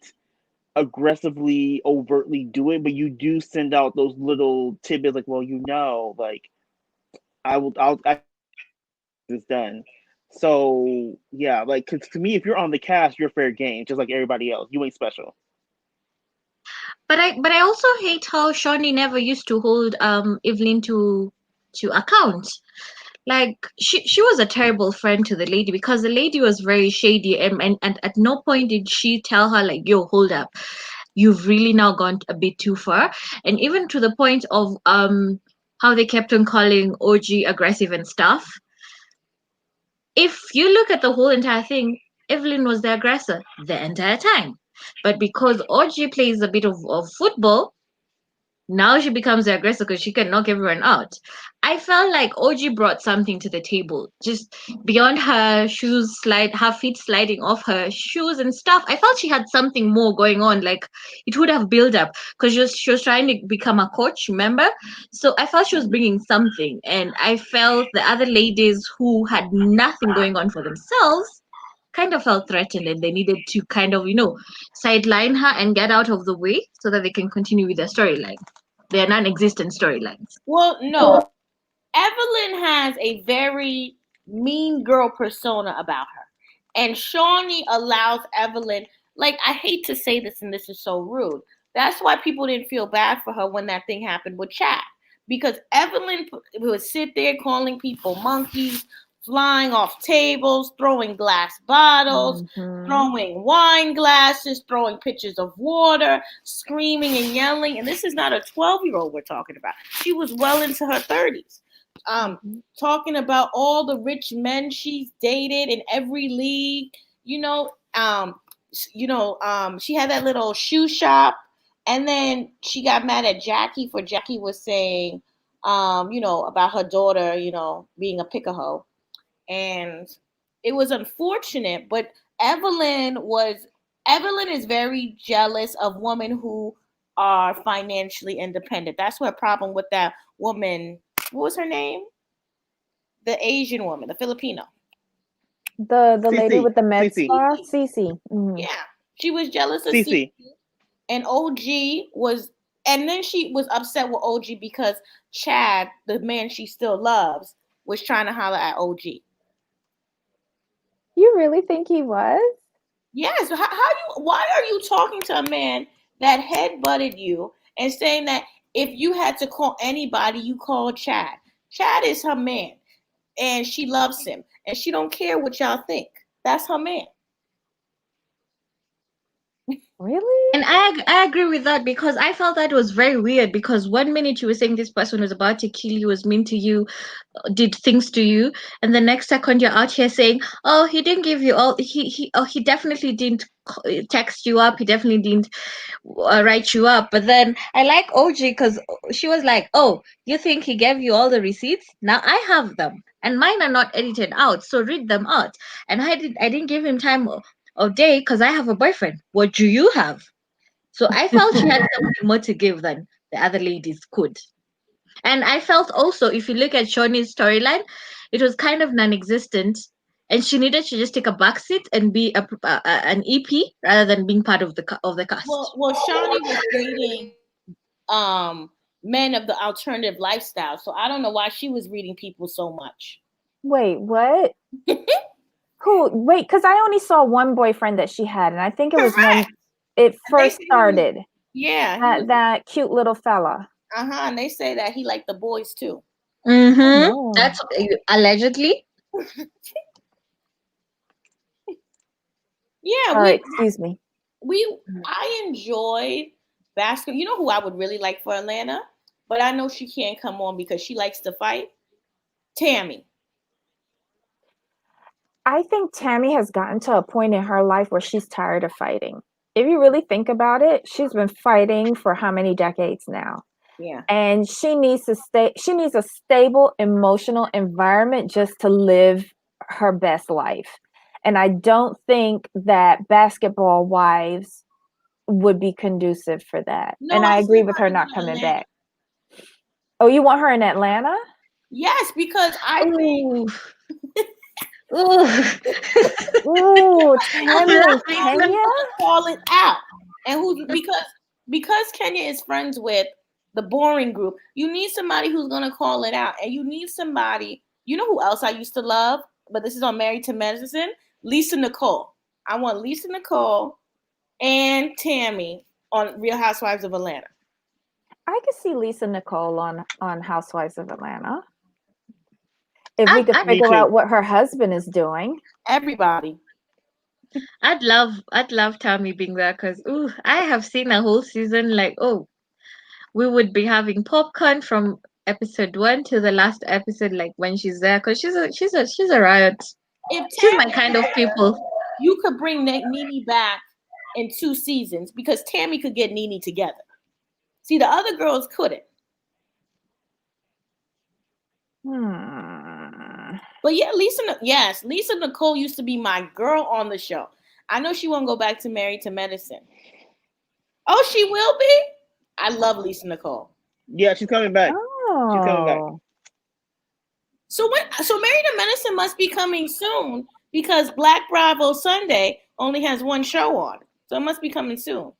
[SPEAKER 1] aggressively, overtly do it, but you do send out those little tidbits like, well, like I this done. So yeah, like, cause to me, if you're on the cast, you're fair game, just like everybody else. You ain't special.
[SPEAKER 4] but I also hate how Shawnee never used to hold Evelyn to account. Like she was a terrible friend to the lady because the lady was very shady, and at no point did she tell her like, yo, hold up, you've really now gone a bit too far. And even to the point of how they kept on calling OG aggressive and stuff. If you look at the whole entire thing, Evelyn was the aggressor the entire time. But because OG plays a bit of football, now she becomes the aggressor because she can knock everyone out. I felt like OG brought something to the table, just beyond her her feet sliding off her shoes and stuff. I felt she had something more going on. Like it would have built up because she was trying to become a coach, remember? So I felt she was bringing something, and I felt the other ladies who had nothing going on for themselves kind of felt threatened, and they needed to kind of, sideline her and get out of the way so that they can continue with their storyline, their non-existent storylines.
[SPEAKER 3] Well, no. Evelyn has a very mean girl persona about her. And Shawnee allows Evelyn, like, I hate to say this and this is so rude. That's why people didn't feel bad for her when that thing happened with Chad. Because Evelyn would sit there calling people monkeys, flying off tables, throwing glass bottles, throwing wine glasses, throwing pitchers of water, screaming and yelling. And this is not a 12-year-old we're talking about. She was well into her 30s. Talking about all the rich men she's dated in every league. She had that little shoe shop, and then she got mad at Jackie for Jackie was saying, about her daughter, being a pick-a-hoe. And it was unfortunate, but Evelyn is very jealous of women who are financially independent. That's what problem with that woman. What was her name? The Asian woman, the Filipino.
[SPEAKER 2] The lady with the med
[SPEAKER 1] Cece.
[SPEAKER 2] spa, Cece.
[SPEAKER 3] Yeah, she was jealous of
[SPEAKER 1] Cece.
[SPEAKER 3] And OG was, and then she was upset with OG because Chad, the man she still loves, was trying to holler at OG.
[SPEAKER 2] You really think he was?
[SPEAKER 3] Yes. Why are you talking to a man that headbutted you and saying that if you had to call anybody, you call Chad? Chad is her man, and she loves him, and she don't care what y'all think. That's her man.
[SPEAKER 2] Really?
[SPEAKER 4] And I agree with that because I felt that was very weird because 1 minute you were saying this person was about to kill you, was mean to you, did things to you, and the next second you're out here saying, oh, he didn't give you all, he definitely didn't text you up, he definitely didn't write you up. But then I like OG because she was like, oh, you think he gave you all the receipts? Now I have them and mine are not edited out, so read them out. And I didn't give him time of day because I have a boyfriend. What do you have? So I felt she had something more to give than the other ladies could. And I felt also, if you look at Shawnee's storyline, it was kind of non-existent, and she needed to just take a backseat and be an EP rather than being part of the cast.
[SPEAKER 3] Well, Shawnee was dating men of the alternative lifestyle, so I don't know why she was reading people so much.
[SPEAKER 2] Wait, what? Who? Wait, because I only saw one boyfriend that she had, and I think it was when it first started. That cute little fella.
[SPEAKER 3] And they say that he liked the boys too.
[SPEAKER 4] That's allegedly.
[SPEAKER 3] Yeah.
[SPEAKER 2] Sorry, excuse me.
[SPEAKER 3] I enjoyed basketball. You know who I would really like for Atlanta, but I know she can't come on because she likes to fight. Tammy.
[SPEAKER 2] I think Tammy has gotten to a point in her life where she's tired of fighting. If you really think about it, she's been fighting for how many decades now?
[SPEAKER 3] Yeah.
[SPEAKER 2] And she needs a stable emotional environment just to live her best life. And I don't think that Basketball Wives would be conducive for that.
[SPEAKER 3] No,
[SPEAKER 2] And
[SPEAKER 3] I
[SPEAKER 2] I agree
[SPEAKER 3] still
[SPEAKER 2] with
[SPEAKER 3] want
[SPEAKER 2] her
[SPEAKER 3] to go
[SPEAKER 2] not
[SPEAKER 3] to
[SPEAKER 2] coming
[SPEAKER 3] Atlanta.
[SPEAKER 2] back. Oh, you want her in Atlanta?
[SPEAKER 3] Yes, because I think
[SPEAKER 4] Ooh. Ooh.
[SPEAKER 2] Ooh,
[SPEAKER 4] I'm
[SPEAKER 2] Tammy and
[SPEAKER 4] laughing.
[SPEAKER 3] somebody who's
[SPEAKER 2] Kenya?
[SPEAKER 3] gonna call it out, and who's because Kenya is friends with the boring group. You need somebody who's gonna call it out, and you need somebody. You know who else I used to love, but this is on Married to Medicine. Lisa Nicole. I want Lisa Nicole and Tammy on Real Housewives of Atlanta.
[SPEAKER 2] I could see Lisa Nicole on Housewives of Atlanta. If we
[SPEAKER 4] I'd,
[SPEAKER 2] could
[SPEAKER 4] I'd,
[SPEAKER 1] Me
[SPEAKER 2] figure
[SPEAKER 1] too.
[SPEAKER 2] out what her husband is doing.
[SPEAKER 3] Everybody.
[SPEAKER 4] I'd love Tammy being there because ooh, I have seen a whole season like oh, we would be having popcorn from episode 1 to the last episode like when she's there because she's a riot.
[SPEAKER 3] If
[SPEAKER 4] She's my
[SPEAKER 3] Tammy
[SPEAKER 4] kind
[SPEAKER 3] was
[SPEAKER 4] of
[SPEAKER 3] there,
[SPEAKER 4] people.
[SPEAKER 3] you could bring Nene back in 2 seasons because Tammy could get Nene together. See, the other girls couldn't. But yeah, Lisa Nicole used to be my girl on the show. I know she won't go back to Married to Medicine. Oh, she will be? I love Lisa Nicole.
[SPEAKER 1] Yeah, she's coming back. She's coming back.
[SPEAKER 2] Oh.
[SPEAKER 3] So Married to Medicine must be coming soon because Black Bravo Sunday only has one show on. So it must be coming soon.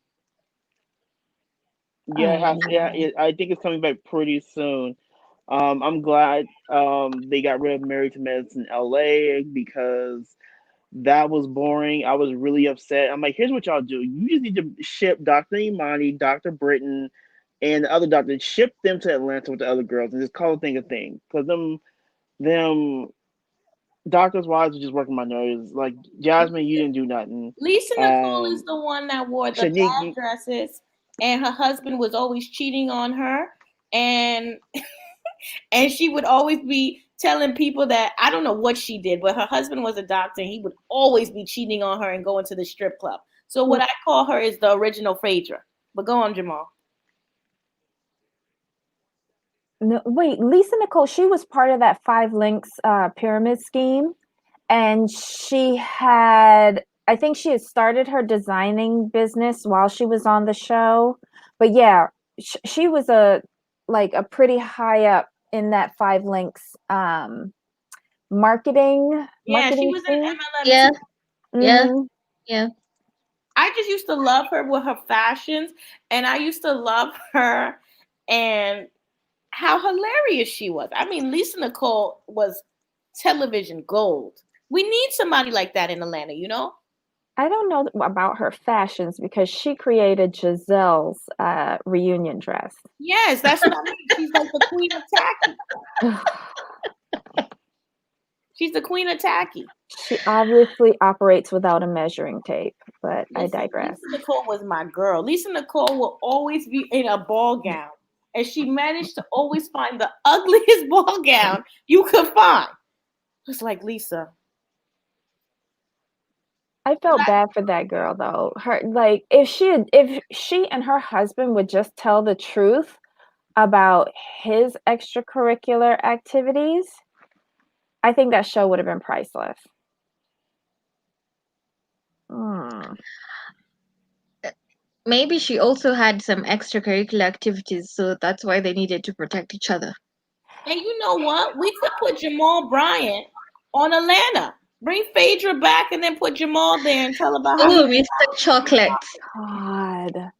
[SPEAKER 1] Yeah, it has. Yeah,
[SPEAKER 2] Oh.
[SPEAKER 1] I think it's coming back pretty soon. I'm glad they got rid of Married to Medicine LA because that was boring. I was really upset. I'm like, here's what y'all do. You just need to ship Dr. Imani, Dr. Britton, and the other doctor. Ship them to Atlanta with the other girls and just call the thing a thing. Because them doctors' wives are just working my nerves. Like Jasmine, you didn't do nothing.
[SPEAKER 3] Lisa Nicole is the one that wore the bad
[SPEAKER 1] Shaniki,
[SPEAKER 3] dresses, and her husband was always cheating on her, and and she would always be telling people that I don't know what she did, but her husband was a doctor, and he would always be cheating on her and going to the strip club. So what I call her is the original Phaedra. But go on, Jamal.
[SPEAKER 2] No, wait, Lisa Nicole, she was part of that Five Links pyramid scheme. And I think she had started her designing business while she was on the show. But yeah, she was a pretty high up in that Five Links marketing
[SPEAKER 3] Yeah, she
[SPEAKER 2] marketing
[SPEAKER 3] was in
[SPEAKER 2] scene.
[SPEAKER 3] MLM
[SPEAKER 4] Yeah,
[SPEAKER 3] too.
[SPEAKER 4] yeah,
[SPEAKER 2] Hmm.
[SPEAKER 4] yeah.
[SPEAKER 3] I just used to love her with her fashions, and I used to love her and how hilarious she was. I mean, Lisa Nicole was television gold. We need somebody like that in Atlanta, you know?
[SPEAKER 2] I don't know about her fashions because she created Giselle's reunion dress.
[SPEAKER 3] Yes, that's what I mean. She's like the queen of tacky. She's the queen of tacky.
[SPEAKER 2] She obviously operates without a measuring tape, but I
[SPEAKER 3] Listen,
[SPEAKER 2] digress.
[SPEAKER 3] Lisa Nicole was my girl. Lisa Nicole will always be in a ball gown, and she managed to always find the ugliest ball gown you could find. It's like Lisa.
[SPEAKER 2] I felt bad for that girl though. Her like if she and her husband would just tell the truth about his extracurricular activities, I think that show would have been priceless. Mm.
[SPEAKER 4] Maybe she also had some extracurricular activities, so that's why they needed to protect each other.
[SPEAKER 3] And you know what? We could put Jamal Bryant on Atlanta. Bring Phaedra back and then put Jamal there and tell about how he.
[SPEAKER 4] Oh, Mr. Chocolate.
[SPEAKER 2] God.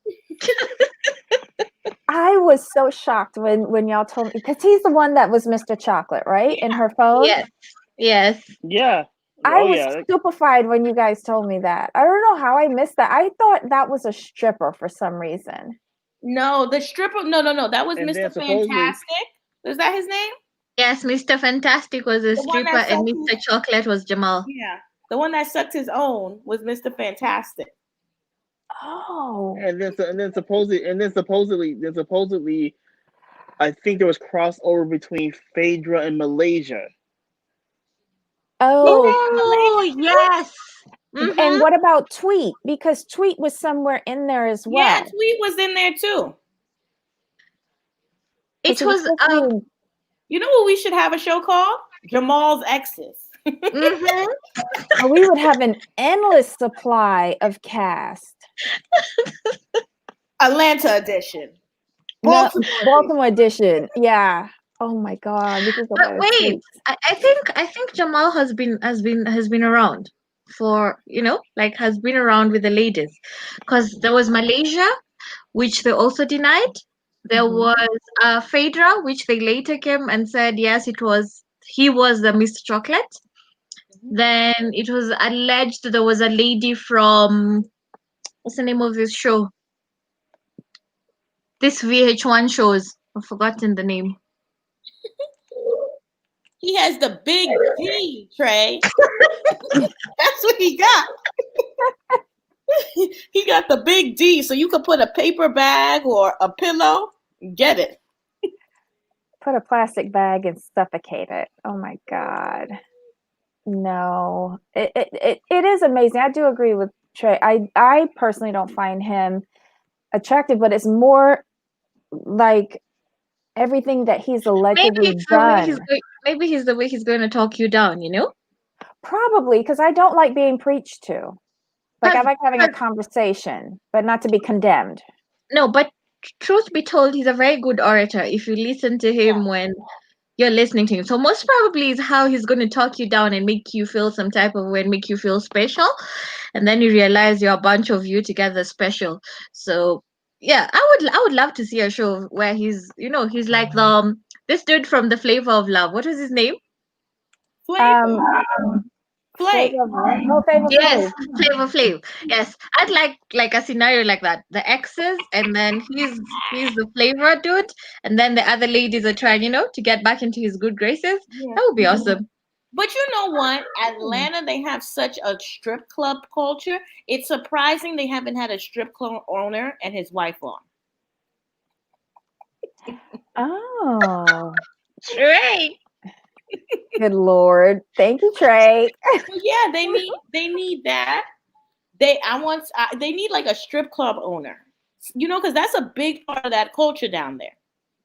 [SPEAKER 2] I was so shocked when y'all told me because he's the one that was Mr. Chocolate, right? In her phone.
[SPEAKER 4] Yes, yes.
[SPEAKER 1] yeah.
[SPEAKER 2] I
[SPEAKER 1] Oh
[SPEAKER 2] was
[SPEAKER 1] yeah.
[SPEAKER 2] stupefied when you guys told me that. I don't know how I missed that. I thought that was a stripper for some reason.
[SPEAKER 3] No, the stripper. No. That was
[SPEAKER 1] And then
[SPEAKER 3] Mr.
[SPEAKER 1] supposedly,
[SPEAKER 3] Fantastic. Is that his name?
[SPEAKER 4] Yes, Mr. Fantastic was a
[SPEAKER 3] The one
[SPEAKER 4] stripper
[SPEAKER 3] that
[SPEAKER 4] and
[SPEAKER 3] sucked his.
[SPEAKER 4] Mr. Chocolate was Jamal.
[SPEAKER 3] Yeah, the one that sucked his own was Mr. Fantastic.
[SPEAKER 2] Oh.
[SPEAKER 1] and then supposedly, I think there was crossover between Phaedra and Malaysia.
[SPEAKER 2] Oh,
[SPEAKER 4] Oh, yes.
[SPEAKER 2] and what about Tweet? Because Tweet was somewhere in there as
[SPEAKER 3] Yeah,
[SPEAKER 2] well.
[SPEAKER 3] Tweet was in there too.
[SPEAKER 2] Because
[SPEAKER 4] It
[SPEAKER 2] he was
[SPEAKER 4] was
[SPEAKER 2] supposed to be.
[SPEAKER 3] You know what we should have a show called? Jamal's Exes.
[SPEAKER 4] mhm.
[SPEAKER 2] Oh, we would have an endless supply of cast.
[SPEAKER 3] Atlanta edition.
[SPEAKER 2] No,
[SPEAKER 3] Baltimore
[SPEAKER 2] Baltimore edition. Yeah. Oh my God, we could go
[SPEAKER 4] But
[SPEAKER 2] by the
[SPEAKER 4] wait,
[SPEAKER 2] streets.
[SPEAKER 4] I think Jamal has been around for, like, has been around with the ladies, because there was Malaysia, which they also denied. There
[SPEAKER 2] Mhm.
[SPEAKER 4] was Phaedra, which they later came and said yes, he was the Mr. Chocolate.
[SPEAKER 3] edition.
[SPEAKER 4] Then it was alleged there was a lady from, what's the name of this show? This VH1 shows. I've forgotten the name.
[SPEAKER 3] He has the big D, Trey. That's what he got. He got the big D, so you could put a paper bag or a pillow, get it.
[SPEAKER 2] Put a plastic bag and suffocate it. Oh my God. No. It is amazing. I do agree with Trey. I personally don't find him attractive, but it's more like everything that he's
[SPEAKER 4] Maybe
[SPEAKER 2] allegedly
[SPEAKER 4] it's the way he's
[SPEAKER 2] done.
[SPEAKER 4] going. Maybe he's the way he's going to talk you down.
[SPEAKER 2] Probably because I don't like being preached to. Like I
[SPEAKER 4] Cause,
[SPEAKER 2] like having a
[SPEAKER 4] 'cause-
[SPEAKER 2] conversation, but not to be condemned.
[SPEAKER 4] no, but truth be told, he's a very good orator. If you listen to him when you're listening to him, so most probably is how he's going to talk you down and make you feel some type of way, and make you feel special, and then you realize you're a bunch of you together special. So yeah, I would love to see a show where he's like this dude from the Flavor of Love. What was his name?
[SPEAKER 3] Flavor. Flay.
[SPEAKER 2] Flavor of Love. Oh, Flavor
[SPEAKER 4] Yes,
[SPEAKER 2] Flav.
[SPEAKER 4] Flavor Flav. Yes, I'd like a scenario like that. The exes, and then he's the flavor dude, and then the other ladies are trying, to get back into his good graces.
[SPEAKER 3] Yeah.
[SPEAKER 4] That would be awesome.
[SPEAKER 3] But you know what? Atlanta, they have such a strip club culture. It's surprising they haven't had a strip club owner and his wife on.
[SPEAKER 2] Oh,
[SPEAKER 4] Right.
[SPEAKER 2] good Lord. Thank you, Trey.
[SPEAKER 3] But yeah, they need that. They need like a strip club owner. Because that's a big part of that culture down there.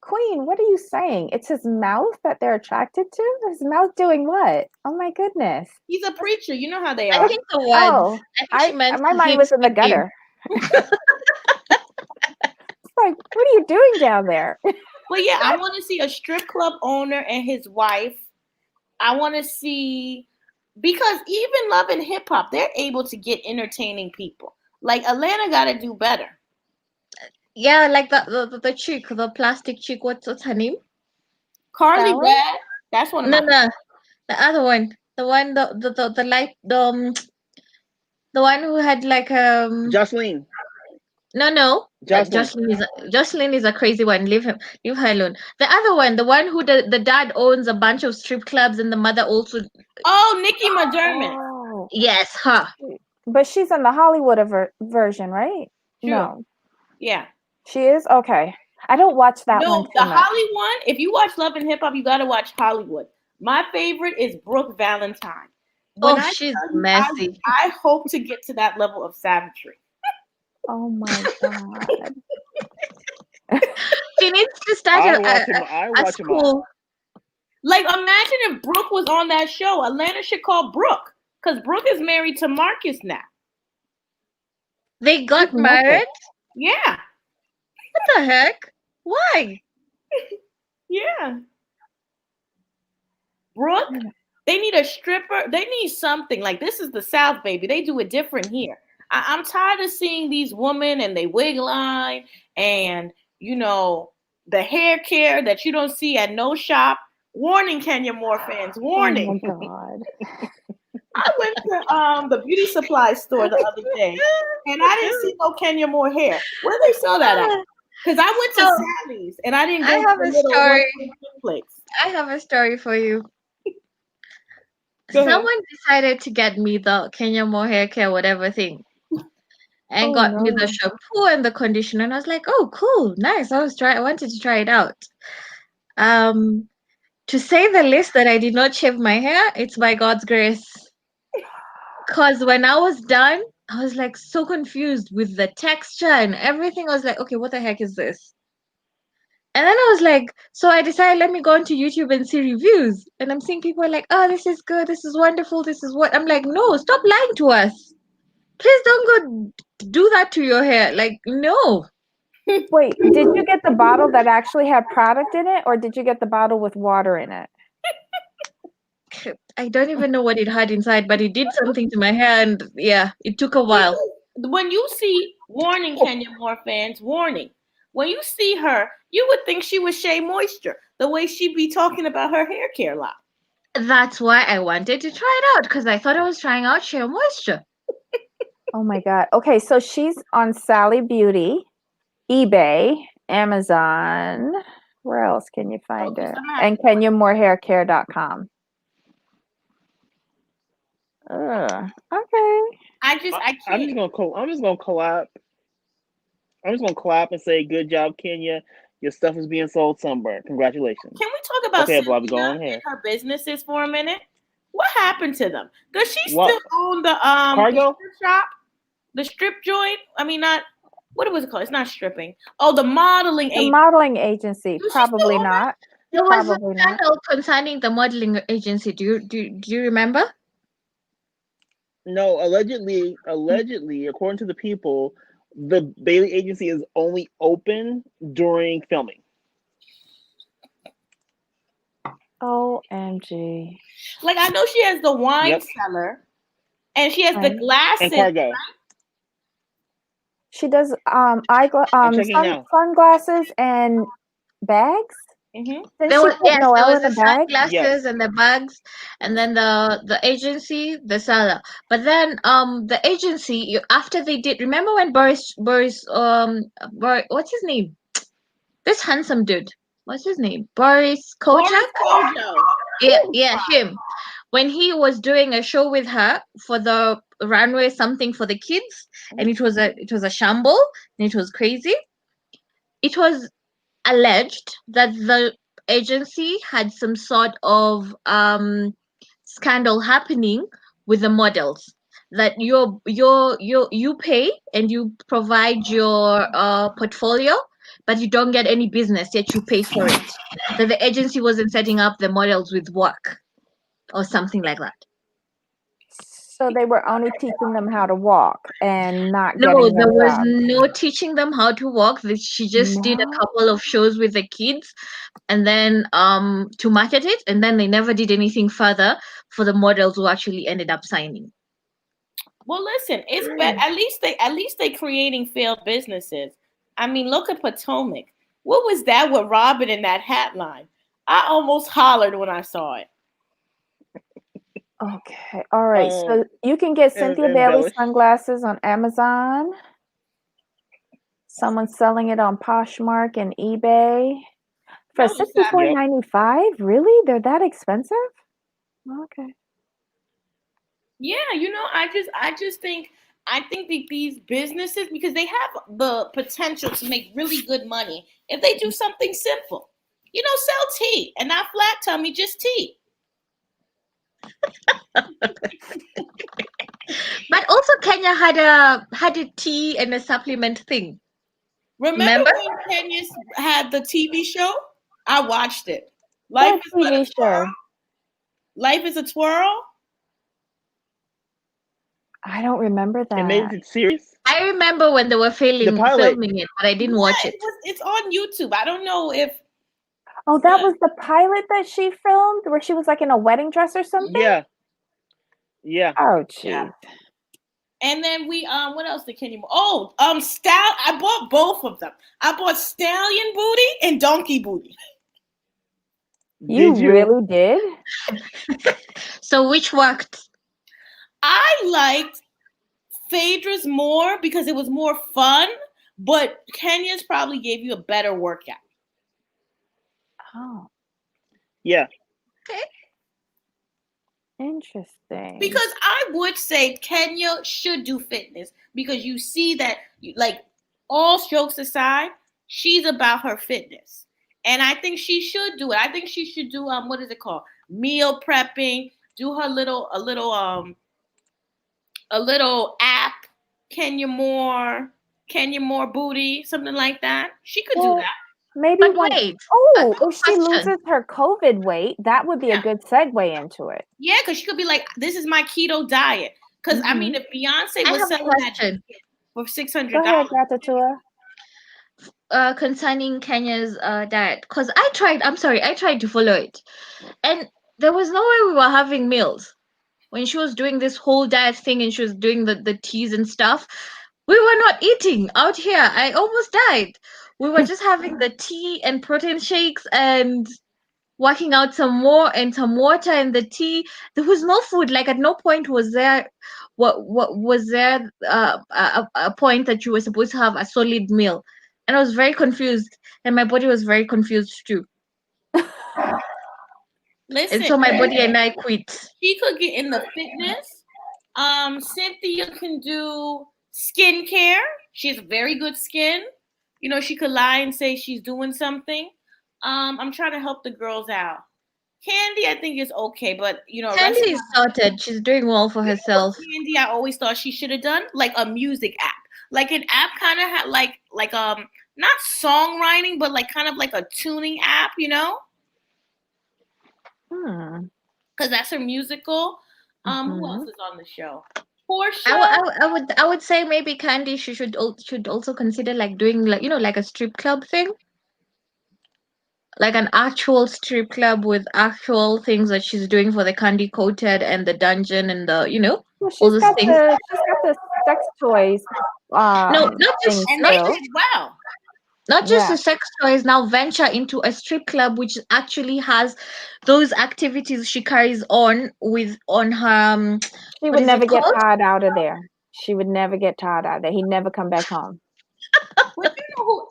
[SPEAKER 2] Queen, what are you saying? It's his mouth that they're attracted to? His mouth doing what? Oh my goodness.
[SPEAKER 3] He's a preacher. You know how they
[SPEAKER 4] I
[SPEAKER 3] are.
[SPEAKER 4] think the word.
[SPEAKER 2] Oh,
[SPEAKER 4] I think she meant
[SPEAKER 2] my mind
[SPEAKER 4] him
[SPEAKER 2] was in the
[SPEAKER 4] speaking.
[SPEAKER 2] gutter. It's like, what are you doing down there?
[SPEAKER 3] But yeah, I want to see a strip club owner and his wife. I want to see, because even Love and Hip Hop, they're able to get entertaining people. Like Atlanta got to do better.
[SPEAKER 4] Yeah, like the chick, the plastic chick. What's her name?
[SPEAKER 3] Carly
[SPEAKER 2] Fallon?
[SPEAKER 3] Rad, that's one of
[SPEAKER 4] No,
[SPEAKER 3] my.
[SPEAKER 4] no, the other one, the one the light the one who had like
[SPEAKER 1] Jocelyn.
[SPEAKER 4] No,
[SPEAKER 1] Jocelyn.
[SPEAKER 4] Jocelyn is a crazy one. Leave her alone. The other one, the one who the dad owns a bunch of strip clubs, and the mother also.
[SPEAKER 3] Oh, Nikki McDermott.
[SPEAKER 2] Oh,
[SPEAKER 4] Yes, her.
[SPEAKER 2] but she's in the Hollywood version, right?
[SPEAKER 3] True.
[SPEAKER 2] No,
[SPEAKER 3] Yeah.
[SPEAKER 2] she is? Okay. I don't watch that one
[SPEAKER 3] No,
[SPEAKER 2] too
[SPEAKER 3] the
[SPEAKER 2] much.
[SPEAKER 3] Holly one. If you watch Love and Hip Hop, you got to watch Hollywood. My favorite is Brooke Valentine. When
[SPEAKER 4] Oh,
[SPEAKER 3] I
[SPEAKER 4] she's
[SPEAKER 3] tell you,
[SPEAKER 4] messy.
[SPEAKER 3] I hope to get to that level of savagery.
[SPEAKER 2] Oh my God.
[SPEAKER 4] She needs to start
[SPEAKER 1] I
[SPEAKER 4] a,
[SPEAKER 1] watch him.
[SPEAKER 4] a,
[SPEAKER 1] I
[SPEAKER 4] a
[SPEAKER 1] watch him all.
[SPEAKER 4] school.
[SPEAKER 3] Like, imagine if Brooke was on that show. Atlanta should call Brooke, because Brooke is married to Marcus now.
[SPEAKER 4] They got
[SPEAKER 2] Who's
[SPEAKER 4] married.
[SPEAKER 3] Yeah,
[SPEAKER 4] What the heck? Why?
[SPEAKER 3] yeah. Brooke, they need a stripper. They need something. Like, this is the South, baby. They do it different here. I'm tired of seeing these women and they wig line and, the hair care that you don't see at no shop. Warning, Kenya Moore fans. Warning.
[SPEAKER 2] Oh my God.
[SPEAKER 3] I went to the beauty supply store the other day and I didn't see no Kenya Moore hair. Where they sell that at? Because I went to
[SPEAKER 4] So,
[SPEAKER 3] Sally's and I didn't
[SPEAKER 4] I
[SPEAKER 3] go
[SPEAKER 4] have
[SPEAKER 3] to the
[SPEAKER 4] a
[SPEAKER 3] little
[SPEAKER 4] story.
[SPEAKER 3] place.
[SPEAKER 4] I have a story for you.
[SPEAKER 3] Go ahead.
[SPEAKER 4] Someone decided to get me the Kenya Moore hair care, whatever thing, and
[SPEAKER 2] Oh
[SPEAKER 4] got me the
[SPEAKER 2] no.
[SPEAKER 4] shampoo and the conditioner. And I was like, oh, cool, nice. I wanted to try it out. Um, To say the least that I did not shave my hair, it's by God's grace. Because when I was done, I was like so confused with the texture and everything. I was like, okay, what the heck is this? And then I was like, so I decided, let me go onto YouTube and see reviews. And I'm seeing people are like, oh, this is good, this is wonderful, this is what. I'm like, no, stop lying to us. Please don't go do that to your hair. Like, no.
[SPEAKER 2] Wait, did you get the bottle that actually had product in it, or did you get the bottle with water in it?
[SPEAKER 4] I don't even know what it had inside, but it did something to my hair, and yeah, it took a while.
[SPEAKER 3] When you see, warning, Kenya Moore fans, warning. When you see her, you would think she was Shea Moisture, the way she be talking about her hair care line.
[SPEAKER 4] That's why I wanted to try it out, because I thought I was trying out Shea Moisture.
[SPEAKER 2] Oh my God. Okay, so she's on Sally Beauty, eBay, Amazon. Where else can you find
[SPEAKER 3] Okay,
[SPEAKER 2] it?
[SPEAKER 3] so I'm
[SPEAKER 2] And KenyaMooreHairCare.com. Okay.
[SPEAKER 3] I
[SPEAKER 1] I'm
[SPEAKER 3] can't.
[SPEAKER 1] just gonna clap. I'm just gonna clap and say, "Good job, Kenya. Your stuff is being sold somewhere. Congratulations."
[SPEAKER 3] Can we talk about
[SPEAKER 1] Okay, Bobby,
[SPEAKER 3] Cynthia
[SPEAKER 1] go on
[SPEAKER 3] and
[SPEAKER 1] ahead.
[SPEAKER 3] her businesses for a minute? What happened to them? Does she
[SPEAKER 1] What
[SPEAKER 3] still own the
[SPEAKER 1] cargo?
[SPEAKER 3] strip shop, the strip joint? I mean, not what was it called? It's not stripping. Oh, the modeling
[SPEAKER 2] The
[SPEAKER 3] agency.
[SPEAKER 2] modeling agency.
[SPEAKER 3] Does she still
[SPEAKER 2] Probably
[SPEAKER 3] own that?
[SPEAKER 2] not.
[SPEAKER 4] There was a
[SPEAKER 2] Probably not.
[SPEAKER 4] scandal concerning the modeling agency. Do you remember?
[SPEAKER 1] No, allegedly, according to the people, the Bailey agency is only open during filming.
[SPEAKER 2] OMG.
[SPEAKER 3] Like I know she has the wine
[SPEAKER 1] Yep,
[SPEAKER 3] cellar, and she has the
[SPEAKER 2] Right.
[SPEAKER 1] and
[SPEAKER 3] glasses.
[SPEAKER 1] cargo.
[SPEAKER 2] She does
[SPEAKER 1] I'm checking now.
[SPEAKER 2] sunglasses and bags.
[SPEAKER 3] Mm-hmm.
[SPEAKER 2] Didn't
[SPEAKER 4] There
[SPEAKER 2] she
[SPEAKER 4] was
[SPEAKER 2] put
[SPEAKER 4] Yes, there
[SPEAKER 2] Noelle
[SPEAKER 4] was
[SPEAKER 2] in a
[SPEAKER 4] the
[SPEAKER 2] bag?
[SPEAKER 1] Yes.
[SPEAKER 4] sunglasses and the bags, and then the agency, the seller. But then the agency after they did, remember when what's his name? This handsome dude. What's his name? Boris
[SPEAKER 3] Boris
[SPEAKER 4] Kojak?
[SPEAKER 3] Kojo.
[SPEAKER 4] Yeah, him. When he was doing a show with her for the runway something for the kids, and it was a shamble, and it was crazy. It was alleged that the agency had some sort of scandal happening with the models, that you pay and you provide your portfolio, but you don't get any business, yet you pay for it, that the agency wasn't setting up the models with work or something like that.
[SPEAKER 2] So they were only teaching them how to walk and not
[SPEAKER 4] No,
[SPEAKER 2] getting
[SPEAKER 4] there
[SPEAKER 2] them
[SPEAKER 4] was
[SPEAKER 2] jobs.
[SPEAKER 4] no teaching them how to walk. She just did a
[SPEAKER 2] No.
[SPEAKER 4] couple of shows with the kids, and then to market it, and then they never did anything further for the models who actually ended up signing.
[SPEAKER 3] Well, listen, it's at least they creating failed businesses. I mean, look at Potomac. What was that with Robin in that hat line? I almost hollered when I saw it.
[SPEAKER 2] Okay. All right. So you can get Cynthia Bailey
[SPEAKER 1] embellish.
[SPEAKER 2] sunglasses on Amazon. Someone's selling it on Poshmark and eBay for
[SPEAKER 3] Notice that.
[SPEAKER 2] $64.95. Really? They're that expensive? Okay.
[SPEAKER 3] Yeah, I just think that these businesses, because they have the potential to make really good money if they do something simple. Sell tea and not flat tummy, just tea.
[SPEAKER 4] But also Kenya had a tea and a supplement thing.
[SPEAKER 3] Remember when Kenya had the TV show? I watched it.
[SPEAKER 2] What TV show?
[SPEAKER 3] Life is a Twirl.
[SPEAKER 2] I don't remember that.
[SPEAKER 1] It made it serious.
[SPEAKER 4] I remember when they were filming it, but I didn't watch it.
[SPEAKER 3] It's on YouTube. I don't know if.
[SPEAKER 2] Oh, that was the pilot that she filmed where she was like in a wedding dress or something?
[SPEAKER 1] Yeah. Yeah.
[SPEAKER 2] Oh, jeez.
[SPEAKER 3] Yeah. And then we what else did Kenya? Oh, I bought both of them. I bought Stallion Booty and Donkey Booty.
[SPEAKER 2] You really did?
[SPEAKER 4] So which worked?
[SPEAKER 3] I liked Phaedra's more because it was more fun, but Kenya's probably gave you a better workout.
[SPEAKER 2] Oh.
[SPEAKER 1] Yeah.
[SPEAKER 3] Okay.
[SPEAKER 2] Interesting.
[SPEAKER 3] Because I would say Kenya should do fitness because you see that, like, all strokes aside, she's about her fitness. And I think she should do it. I think she should do what is it called? Meal prepping. Do her a little app. Kenya Moore booty, something like that. She could do
[SPEAKER 2] Well,
[SPEAKER 3] that.
[SPEAKER 2] maybe
[SPEAKER 4] But
[SPEAKER 2] one.
[SPEAKER 4] wait,
[SPEAKER 2] Oh,
[SPEAKER 4] quick
[SPEAKER 2] if she
[SPEAKER 4] question.
[SPEAKER 2] loses her COVID weight, that would be a
[SPEAKER 3] Yeah.
[SPEAKER 2] good segue into it.
[SPEAKER 3] Yeah, because she could be like, "This is my keto diet." Because I mean, if Beyonce
[SPEAKER 4] I
[SPEAKER 3] was
[SPEAKER 4] have a
[SPEAKER 3] selling that
[SPEAKER 4] question.
[SPEAKER 3] for
[SPEAKER 2] Go ahead,
[SPEAKER 3] $600,
[SPEAKER 2] Gatatua.
[SPEAKER 4] Concerning Kenya's diet, because I tried to follow it, and there was no way we were having meals when she was doing this whole diet thing and she was doing the teas and stuff. We were not eating out here. I almost died. We were just having the tea and protein shakes and working out some more and some water and the tea. There was no food. Like at no point was there what was there a point that you were supposed to have a solid meal. And I was very confused and my body was very confused too. And
[SPEAKER 3] listen,
[SPEAKER 4] so my body and I quit.
[SPEAKER 3] she could get in the fitness. Cynthia can do skincare. She has very good skin. You know, she could lie and say she's doing something. I'm trying to help the girls out. Candy, I think is okay, but you know,
[SPEAKER 4] Candy
[SPEAKER 3] rest
[SPEAKER 4] is sorted. She's doing well for
[SPEAKER 3] you know what
[SPEAKER 4] herself.
[SPEAKER 3] Candy I always thought she should have done? Like a music app. Like an app kind of had like not songwriting, but like kind of like a tuning app, you know? Because that's her musical. Who else is on the show? Portia.
[SPEAKER 4] I would say maybe Candy she should also consider like doing like like a strip club thing, like an actual strip club with actual things that she's doing for the candy coated and the dungeon and the
[SPEAKER 2] Well,
[SPEAKER 4] all those things.
[SPEAKER 2] she's got the sex toys
[SPEAKER 4] No,
[SPEAKER 2] thing
[SPEAKER 3] And they
[SPEAKER 2] still.
[SPEAKER 3] did well.
[SPEAKER 4] not just
[SPEAKER 2] Yeah.
[SPEAKER 4] the sex toys. Now venture into a strip club which actually has those activities she carries on with on her
[SPEAKER 2] She
[SPEAKER 4] what
[SPEAKER 2] would
[SPEAKER 4] is it
[SPEAKER 2] never get
[SPEAKER 4] called?
[SPEAKER 2] Todd out of there. She would never get Todd out of there. He'd never come back home.
[SPEAKER 3] But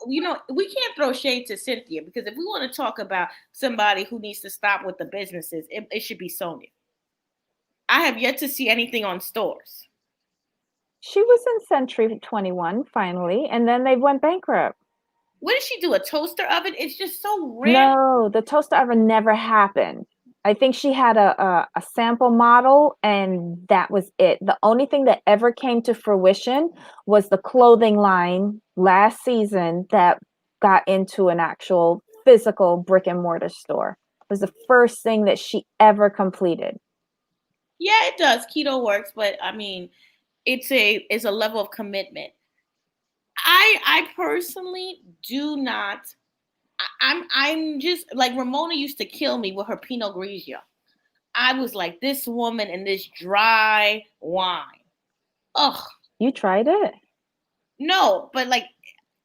[SPEAKER 3] you know, we can't throw shade to Cynthia because if we want to talk about somebody who needs to stop with the businesses, it should be Sonia. I have yet to see anything on stores.
[SPEAKER 2] She was in Century 21 finally, and then they went bankrupt.
[SPEAKER 3] What did she do? A toaster oven? It's just so random.
[SPEAKER 2] No, the toaster oven never happened. I think she had a sample model, and that was it. The only thing that ever came to fruition was the clothing line last season that got into an actual physical brick and mortar store. It was the first thing that she ever completed.
[SPEAKER 3] Yeah, it does. Keto works, but I mean, it's a level of commitment. I personally do not. I'm just like Ramona used to kill me with her Pinot Grigio. I was like this woman and this dry wine. Ugh.
[SPEAKER 2] You tried it?
[SPEAKER 3] No, but like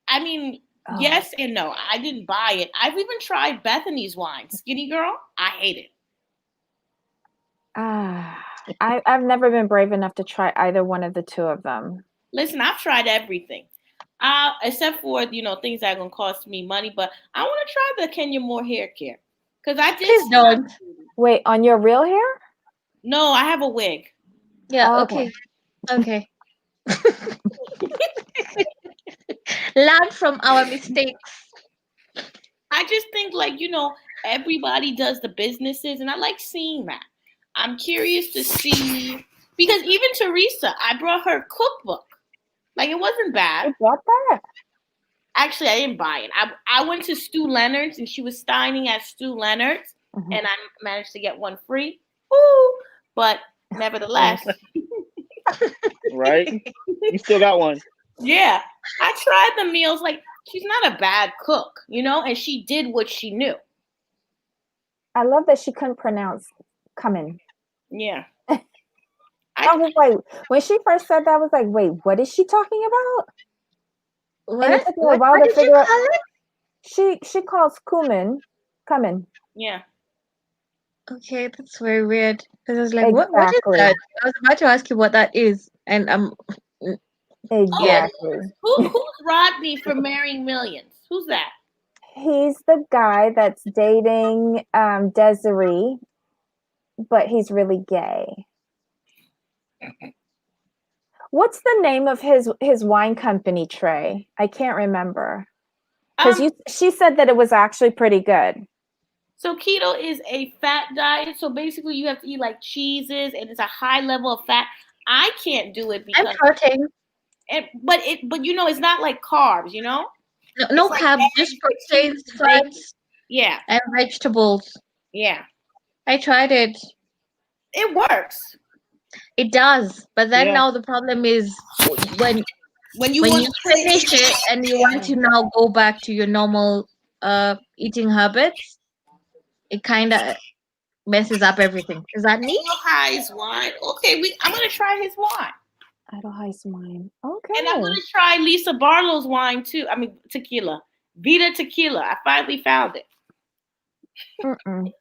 [SPEAKER 3] I mean,
[SPEAKER 2] Oh.
[SPEAKER 3] yes and no. I didn't buy it. I've even tried Bethany's wine, Skinny Girl. I hate it.
[SPEAKER 2] I've never been brave enough to try either one of the two of them.
[SPEAKER 3] Listen, I've tried everything. Except for things that are gonna cost me money, but I want to try the Kenya Moore hair care because I did.
[SPEAKER 4] Please don't.
[SPEAKER 2] Wait, on your real hair?
[SPEAKER 3] No, I have a wig.
[SPEAKER 4] Yeah.
[SPEAKER 2] Oh,
[SPEAKER 4] Okay. Okay. Learn from our mistakes.
[SPEAKER 3] I just think everybody does the businesses, and I like seeing that. I'm curious to see because even Teresa, I brought her cookbook. Like it wasn't bad.
[SPEAKER 2] You bought that?
[SPEAKER 3] Actually, I didn't buy it. I went to Stu Leonard's and she was styling at Stu Leonard's, and I managed to get one free. Ooh, but nevertheless,
[SPEAKER 1] Right? You still got one.
[SPEAKER 3] yeah, I tried the meals. Like she's not a bad cook, and she did what she knew.
[SPEAKER 2] I love that she couldn't pronounce "coming."
[SPEAKER 3] Yeah.
[SPEAKER 2] I was like, when she first said that, I was like, wait, what is she talking about?
[SPEAKER 4] What?
[SPEAKER 2] And it took me a
[SPEAKER 4] What
[SPEAKER 2] while to
[SPEAKER 4] did you
[SPEAKER 2] figure out.
[SPEAKER 4] call it?
[SPEAKER 2] She calls cumin coming.
[SPEAKER 3] Yeah.
[SPEAKER 4] Okay, that's very weird. Because I was like, what is
[SPEAKER 2] Exactly.
[SPEAKER 4] that? I was about to ask you what that is, and
[SPEAKER 2] Exactly.
[SPEAKER 3] Who's Rodney for Marrying Millions? Who's that?
[SPEAKER 2] He's the guy that's dating Desiree, but he's really gay. What's the name of his wine company, Trey? I can't remember. Because she said that it was actually pretty good.
[SPEAKER 3] So keto is a fat diet. So basically, you have to eat like cheeses, and it's a high level of fat. I can't do it because
[SPEAKER 4] And protein.
[SPEAKER 3] but it's not like carbs.
[SPEAKER 4] No
[SPEAKER 3] It's like
[SPEAKER 4] carbs, just
[SPEAKER 3] eggs,
[SPEAKER 4] proteins,
[SPEAKER 3] cheese, bacon.
[SPEAKER 4] fats,
[SPEAKER 3] Yeah,
[SPEAKER 4] and vegetables.
[SPEAKER 3] yeah,
[SPEAKER 4] I tried it.
[SPEAKER 3] it works.
[SPEAKER 4] It does, but then
[SPEAKER 1] Yeah.
[SPEAKER 4] now the problem is when
[SPEAKER 3] When you
[SPEAKER 4] when
[SPEAKER 3] want
[SPEAKER 4] you finish it and you want to now go back to your normal eating habits, it kind of messes up everything. Is that me?
[SPEAKER 3] Edelweiss wine. Okay, I'm gonna try his wine.
[SPEAKER 2] Edelweiss wine. Okay.
[SPEAKER 3] And I'm gonna try Lisa Barlow's wine too. I mean tequila. Vita Tequila. I finally found it.
[SPEAKER 2] Mm-mm.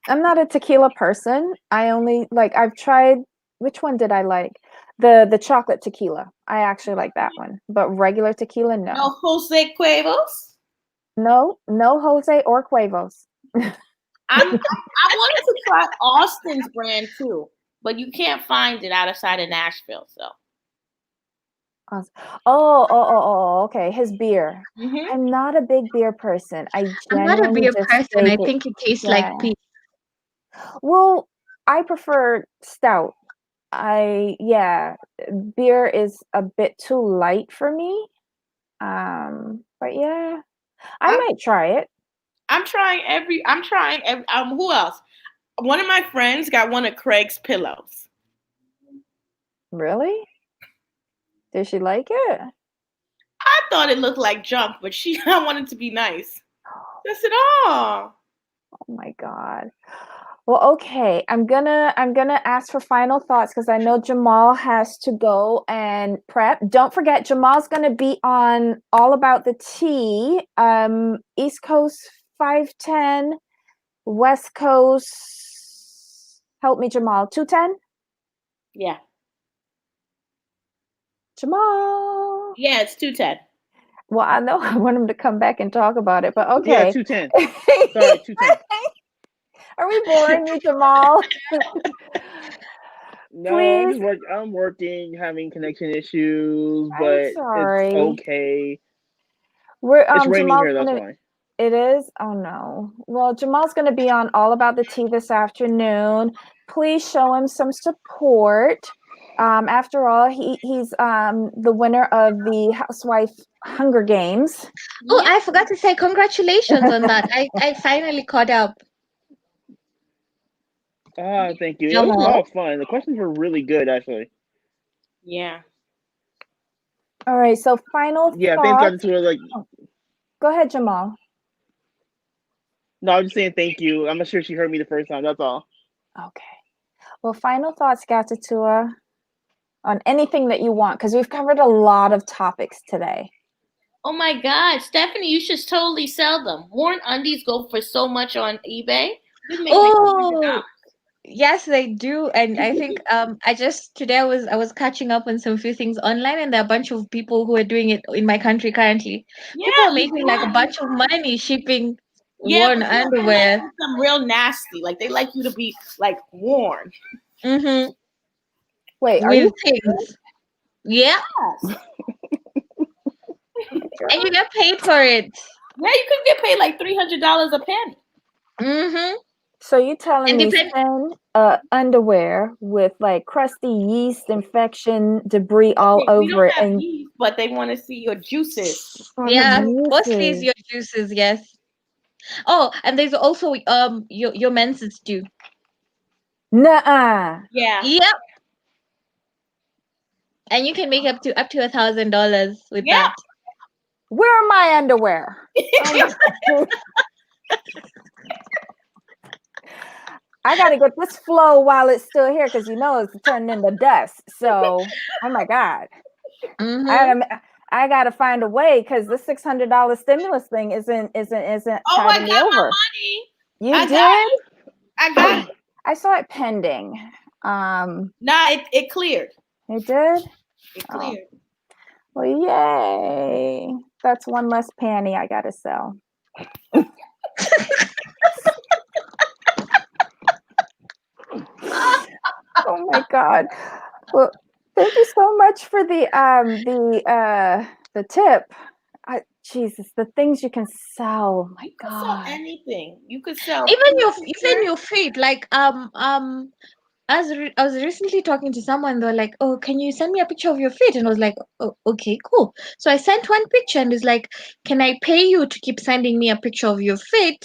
[SPEAKER 2] I'm not a tequila person. I only I've tried, which one did I like? The chocolate tequila. I actually like that one. But regular tequila, no.
[SPEAKER 3] No Jose Cuervos.
[SPEAKER 2] No Jose or Cuervos.
[SPEAKER 3] I wanted to try Austin's brand too, but you can't find it outside of Nashville. So.
[SPEAKER 2] Okay. His beer.
[SPEAKER 3] Mm-hmm.
[SPEAKER 2] I'm not a big beer person. I
[SPEAKER 4] I'm not a
[SPEAKER 2] genuinely
[SPEAKER 4] beer
[SPEAKER 2] just
[SPEAKER 4] person. I
[SPEAKER 2] take it.
[SPEAKER 4] think it tastes
[SPEAKER 2] Yeah.
[SPEAKER 4] like pee.
[SPEAKER 2] Well, I prefer stout. Beer is a bit too light for me. But yeah, I might try it.
[SPEAKER 3] I'm trying every. Who else? One of my friends got one of Craig's pillows.
[SPEAKER 2] Really? Did she like it?
[SPEAKER 3] I thought it looked like junk, but I wanted to be nice. I said, "Oh."
[SPEAKER 2] Oh my God. Well, okay. I'm gonna ask for final thoughts because I know Jamal has to go and prep. Don't forget, Jamal's gonna be on All About the Tea. East Coast 510, West Coast. Help me, Jamal. 210.
[SPEAKER 3] Yeah.
[SPEAKER 2] Jamal.
[SPEAKER 3] Yeah, it's 210.
[SPEAKER 2] Well, I know I want him to come back and talk about it, but okay.
[SPEAKER 1] Yeah, 210. Sorry, 210.
[SPEAKER 2] Are we boring you, Jamal?
[SPEAKER 1] No, I'm working, having connection issues, but it's okay. It's raining
[SPEAKER 2] Jamal's
[SPEAKER 1] here, that's why.
[SPEAKER 2] It is? Oh no. Well, Jamal's gonna be on All About the Tea this afternoon. Please show him some support. After all, he's the winner of the Housewife Hunger Games.
[SPEAKER 4] Oh, I forgot to say congratulations on that. I finally caught up.
[SPEAKER 1] Thank you. It was a lot of fun. The questions were really good, actually.
[SPEAKER 3] Yeah.
[SPEAKER 2] All right. So final
[SPEAKER 1] things
[SPEAKER 2] thoughts.
[SPEAKER 1] got into it
[SPEAKER 2] Go ahead, Jamal.
[SPEAKER 1] No, I'm just saying thank you. I'm not sure she heard me the first time. That's all.
[SPEAKER 2] Okay. Well, final thoughts, Gatatua, on anything that you want, because we've covered a lot of topics today.
[SPEAKER 3] Oh my God, Stephanie, you should totally sell them. Worn undies go for so much on eBay.
[SPEAKER 4] Yes, they do. And I think today I was catching up on some few things online, and there are a bunch of people who are doing it in my country currently.
[SPEAKER 3] Yeah,
[SPEAKER 4] people are making like a bunch of money shipping worn underwear.
[SPEAKER 3] Some real nasty. Like they like you to be like worn.
[SPEAKER 2] Mm-hmm. Wait, are
[SPEAKER 4] you
[SPEAKER 2] things?
[SPEAKER 4] Yeah.
[SPEAKER 3] Yes.
[SPEAKER 4] And you get paid for it.
[SPEAKER 3] Yeah, you could get paid like $300 a penny.
[SPEAKER 4] Mm-hmm.
[SPEAKER 2] So you telling me send underwear with like crusty yeast infection debris all over it, and
[SPEAKER 3] yeast, but they want to see your juices.
[SPEAKER 4] Yeah, mostly is your juices. Yes. Oh, and there's also your menses too.
[SPEAKER 2] Nuh-uh.
[SPEAKER 3] Yeah.
[SPEAKER 4] Yep. And you can make up to $1,000 with that.
[SPEAKER 2] Where are my underwear? I gotta get this flow while it's still here because it's turning into dust. So, oh my God, I gotta find a way because this $600 stimulus thing isn't tiding me over.
[SPEAKER 3] Money.
[SPEAKER 2] You did?
[SPEAKER 3] I got it.
[SPEAKER 2] I saw it pending.
[SPEAKER 3] Nah, it cleared.
[SPEAKER 2] It did?
[SPEAKER 3] It cleared.
[SPEAKER 2] Well, yay. That's one less panty I gotta sell. Oh my God. Well, thank you so much for the tip. Jesus, the things you can sell. My
[SPEAKER 3] You could sell
[SPEAKER 2] God.
[SPEAKER 3] anything. You could sell
[SPEAKER 4] Even your feet, like I was recently talking to someone. They're like, "Oh, can you send me a picture of your feet?" And I was like, "Oh, okay, cool." So I sent one picture, and it's like, "Can I pay you to keep sending me a picture of your feet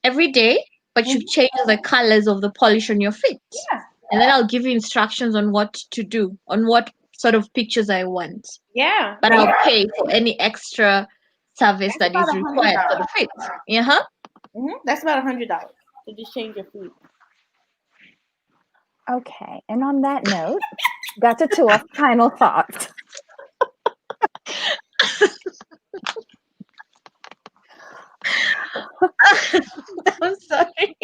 [SPEAKER 4] every day, but you
[SPEAKER 3] Mhm.
[SPEAKER 4] change the colors of the polish on your feet,
[SPEAKER 3] Yeah,
[SPEAKER 4] and then I'll give you instructions on what to do, on what sort of pictures I want,
[SPEAKER 3] yeah.
[SPEAKER 4] but I'll pay for any extra service
[SPEAKER 3] That's
[SPEAKER 4] that
[SPEAKER 3] about
[SPEAKER 4] is required for the
[SPEAKER 3] $100.
[SPEAKER 4] feet." Yeah, huh?
[SPEAKER 3] That's about $100 to just change your feet.
[SPEAKER 2] Okay. And on that note, got to our final thoughts.
[SPEAKER 4] I'm sorry.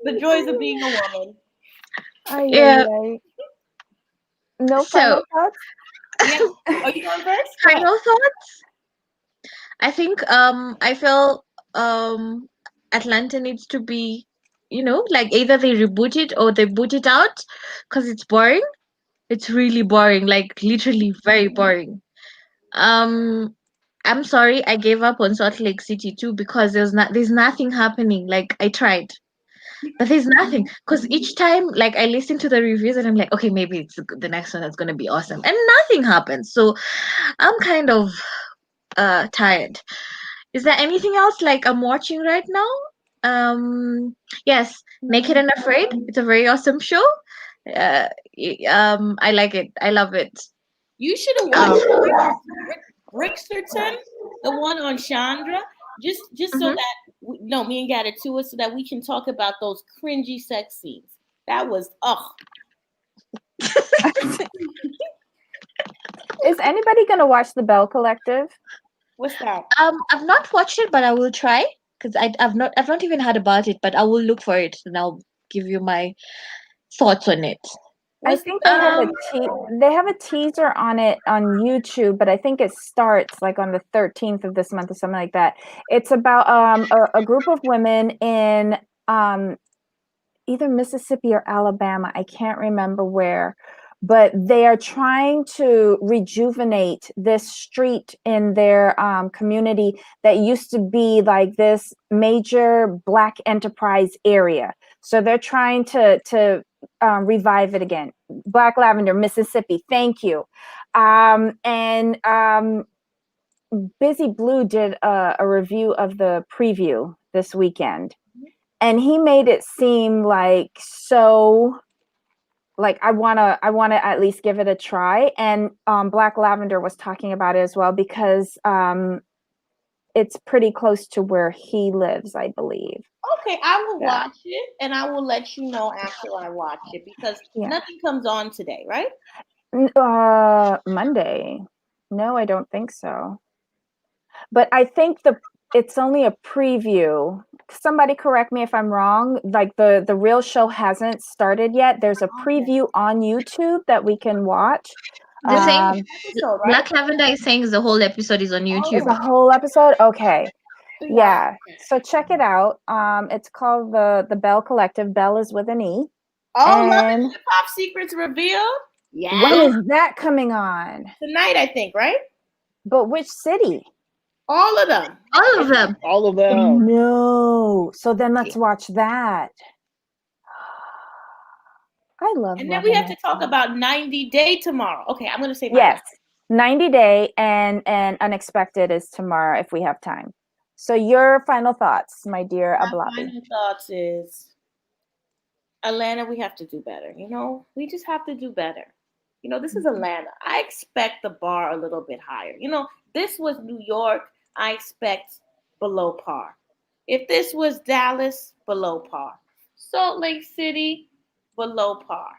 [SPEAKER 3] The joys of being a woman.
[SPEAKER 2] Ay,
[SPEAKER 4] Yeah.
[SPEAKER 2] ay, ay. No
[SPEAKER 4] So
[SPEAKER 2] final thoughts?
[SPEAKER 3] Yeah. Are you going first? Go ahead.
[SPEAKER 4] final thoughts. I think I feel Atlanta needs to be, like either they reboot it or they boot it out because it's boring. It's really boring, like literally very boring. Um I'm sorry I gave up on Salt Lake City too because there's nothing happening. Like I tried. But there's nothing because each time like I listen to the reviews and I'm like, okay, maybe it's the next one that's gonna be awesome. And nothing happens. So I'm kind of tired. Is there anything else like I'm watching right now? Yes, Naked and Afraid. It's a very awesome show. I like it. I love it.
[SPEAKER 3] You should have
[SPEAKER 4] Um,
[SPEAKER 3] watched Bricksterton, the one on Chandra, just so
[SPEAKER 4] mhm.
[SPEAKER 3] that no, me and Gata to it, so that we can talk about those cringy sex scenes. That was
[SPEAKER 2] Is anybody going to watch The Bell Collective?
[SPEAKER 3] what's that?
[SPEAKER 4] I've not watched it, but I will try because I've not even heard about it, but I will look for it and I'll give you my thoughts on it.
[SPEAKER 2] I
[SPEAKER 3] What's the
[SPEAKER 2] think
[SPEAKER 4] Um,
[SPEAKER 2] they have a teaser on it on YouTube, but I think it starts like on the 13th of this month or something like that. It's about a group of women in um either Mississippi or Alabama. I can't remember where, but they are trying to rejuvenate this street in their community that used to be like this major Black enterprise area. So they're trying to revive it again. Black Lavender, Mississippi. Thank you. And Busy Blue did a review of the preview this weekend, and he made it seem like so like I want to at least give it a try. And Black Lavender was talking about it as well because it's pretty close to where he lives, I believe.
[SPEAKER 3] Okay, I will
[SPEAKER 2] Yeah.
[SPEAKER 3] watch it and I will let you know after I watch it because
[SPEAKER 2] Yeah.
[SPEAKER 3] nothing comes on today, right?
[SPEAKER 2] Monday. No, I don't think so. But I think it's only a preview. Somebody correct me if I'm wrong. Like the real show hasn't started yet. There's a preview on YouTube that we can watch.
[SPEAKER 4] they're saying
[SPEAKER 3] Episode, right?
[SPEAKER 4] Black Lavender is saying the whole episode is on
[SPEAKER 2] It's
[SPEAKER 4] YouTube.
[SPEAKER 2] a whole episode. Okay.
[SPEAKER 3] Yeah.
[SPEAKER 2] Yeah. So check it out. It's called the Bell Collective. Bell is with an E.
[SPEAKER 3] Oh, Love and
[SPEAKER 2] And
[SPEAKER 3] Hip Hop Secrets Revealed. Yeah.
[SPEAKER 2] when is that coming on?
[SPEAKER 3] Tonight, I think, right?
[SPEAKER 2] But which city?
[SPEAKER 3] All of them.
[SPEAKER 4] All of them.
[SPEAKER 1] All of them.
[SPEAKER 2] No. So then let's watch that. I love
[SPEAKER 3] And then
[SPEAKER 2] Love
[SPEAKER 3] we
[SPEAKER 2] and
[SPEAKER 3] have to
[SPEAKER 2] Hip
[SPEAKER 3] talk
[SPEAKER 2] Hop.
[SPEAKER 3] about 90 Day tomorrow. Okay, I'm going to say my
[SPEAKER 2] Yes. 90 Day and Unexpected is tomorrow if we have time. So your final thoughts, my dear
[SPEAKER 3] My
[SPEAKER 2] Ablabi.
[SPEAKER 3] final thoughts is Atlanta, we have to do better. We just have to do better. This is Atlanta. I expect the bar a little bit higher. This was New York. I expect below par. If this was Dallas, below par. Salt Lake City, below par.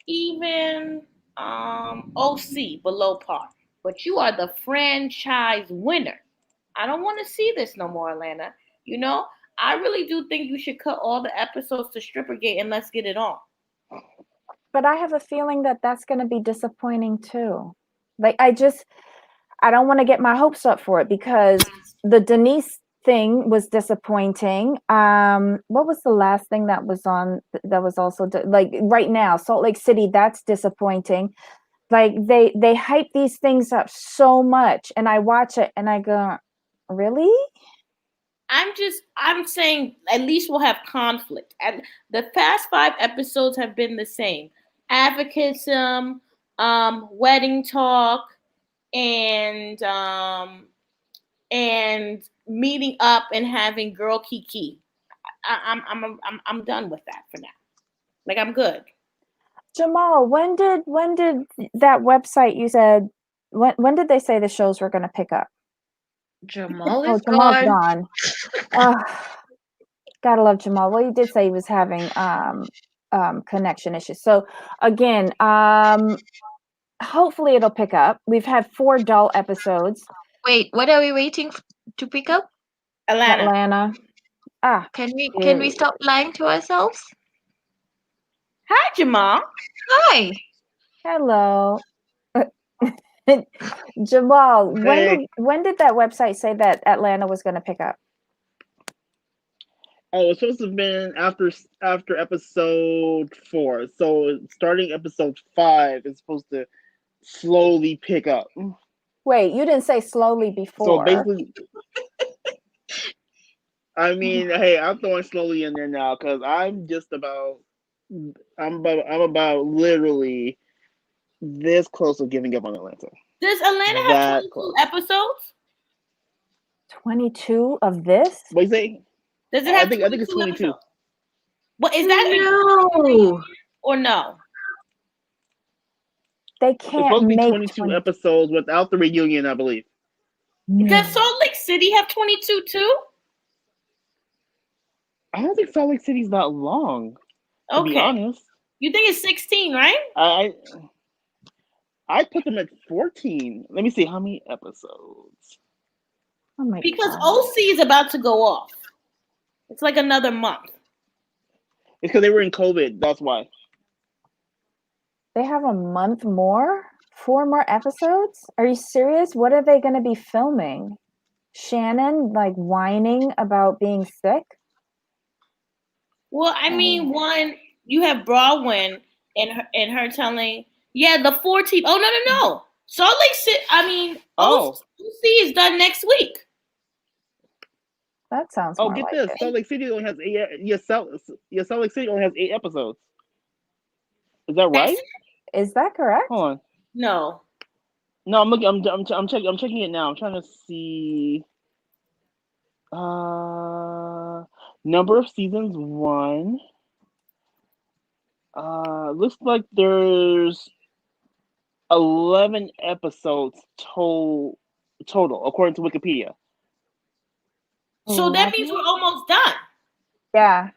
[SPEAKER 3] Even OC, below par. But you are the franchise winner. I don't want to see this no more, Atlanta. I really do think you should cut all the episodes to Strippergate and let's get it on.
[SPEAKER 2] But I have a feeling that that's going to be disappointing too. Like I don't want to get my hopes up for it because the Denise thing was disappointing. What was the last thing that was on that was also like right now Salt Lake City? That's disappointing. Like they hype these things up so much, and I watch it and I go, really?
[SPEAKER 3] I'm saying at least we'll have conflict. And the past 5 episodes have been the same. Advocatism, wedding talk, and meeting up and having girl kiki. I'm done with that for now. Like I'm good.
[SPEAKER 2] Jamal, when did that website you said when did they say the shows were going to pick up?
[SPEAKER 4] Jamal
[SPEAKER 2] Oh,
[SPEAKER 4] is
[SPEAKER 2] Jamal's
[SPEAKER 4] gone.
[SPEAKER 2] gone. Gotta love Jamal. Well, you did say he was having connection issues. So again, hopefully it'll pick up. We've had 4 dull episodes.
[SPEAKER 4] Wait, what are we waiting to pick up?
[SPEAKER 2] Atlanta.
[SPEAKER 4] Can we stop lying to ourselves?
[SPEAKER 3] Hi, Jamal.
[SPEAKER 4] Hi.
[SPEAKER 2] Hello. Jamal,
[SPEAKER 1] Hey.
[SPEAKER 2] when did that website say that Atlanta was going to pick up?
[SPEAKER 1] Oh, it's supposed to have been after episode 4. So starting episode 5 is supposed to slowly pick up.
[SPEAKER 2] Wait, you didn't say slowly before.
[SPEAKER 1] So basically, I mean, hey, I'm throwing slowly in there now because I'm about literally this close to giving up on Atlanta.
[SPEAKER 3] Does Atlanta have 22 episodes?
[SPEAKER 2] 22 of this?
[SPEAKER 1] What do you say?
[SPEAKER 3] Does it have
[SPEAKER 1] I think it's 22.
[SPEAKER 3] Episodes? What is that?
[SPEAKER 4] No.
[SPEAKER 3] Or no?
[SPEAKER 2] They
[SPEAKER 1] It's
[SPEAKER 2] can't
[SPEAKER 1] supposed to be
[SPEAKER 2] make
[SPEAKER 1] 22 episodes without the reunion, I believe.
[SPEAKER 3] Does Salt Lake City have 22 too?
[SPEAKER 1] I don't think Salt Lake City's that long. To be honest,
[SPEAKER 3] you think it's 16, right?
[SPEAKER 1] I put them at 14. Let me see how many episodes.
[SPEAKER 2] Oh my
[SPEAKER 3] because
[SPEAKER 2] God.
[SPEAKER 3] OC is about to go off. It's like another month.
[SPEAKER 1] It's because they were in COVID. That's why.
[SPEAKER 2] They have a month more? 4 more episodes? Are you serious? What are they going to be filming? Shannon like whining about being sick?
[SPEAKER 3] Well, I mean, one, you have Baldwin and her telling, yeah, the 14th. Oh, no. Salt Lake City, I mean, OC is done next week.
[SPEAKER 2] That sounds
[SPEAKER 1] Oh,
[SPEAKER 2] more
[SPEAKER 1] get
[SPEAKER 2] like
[SPEAKER 1] this.
[SPEAKER 2] it.
[SPEAKER 1] Salt Lake City only has 8. Salt Lake City only has 8 episodes. Is that right?
[SPEAKER 2] Is that correct?
[SPEAKER 1] Hold on.
[SPEAKER 3] No,
[SPEAKER 1] I'm looking. I'm checking. I'm checking it now. I'm trying to see. Number of seasons 1. Looks like there's 11 episodes total according to Wikipedia.
[SPEAKER 3] so that means we're almost done.
[SPEAKER 2] Yeah.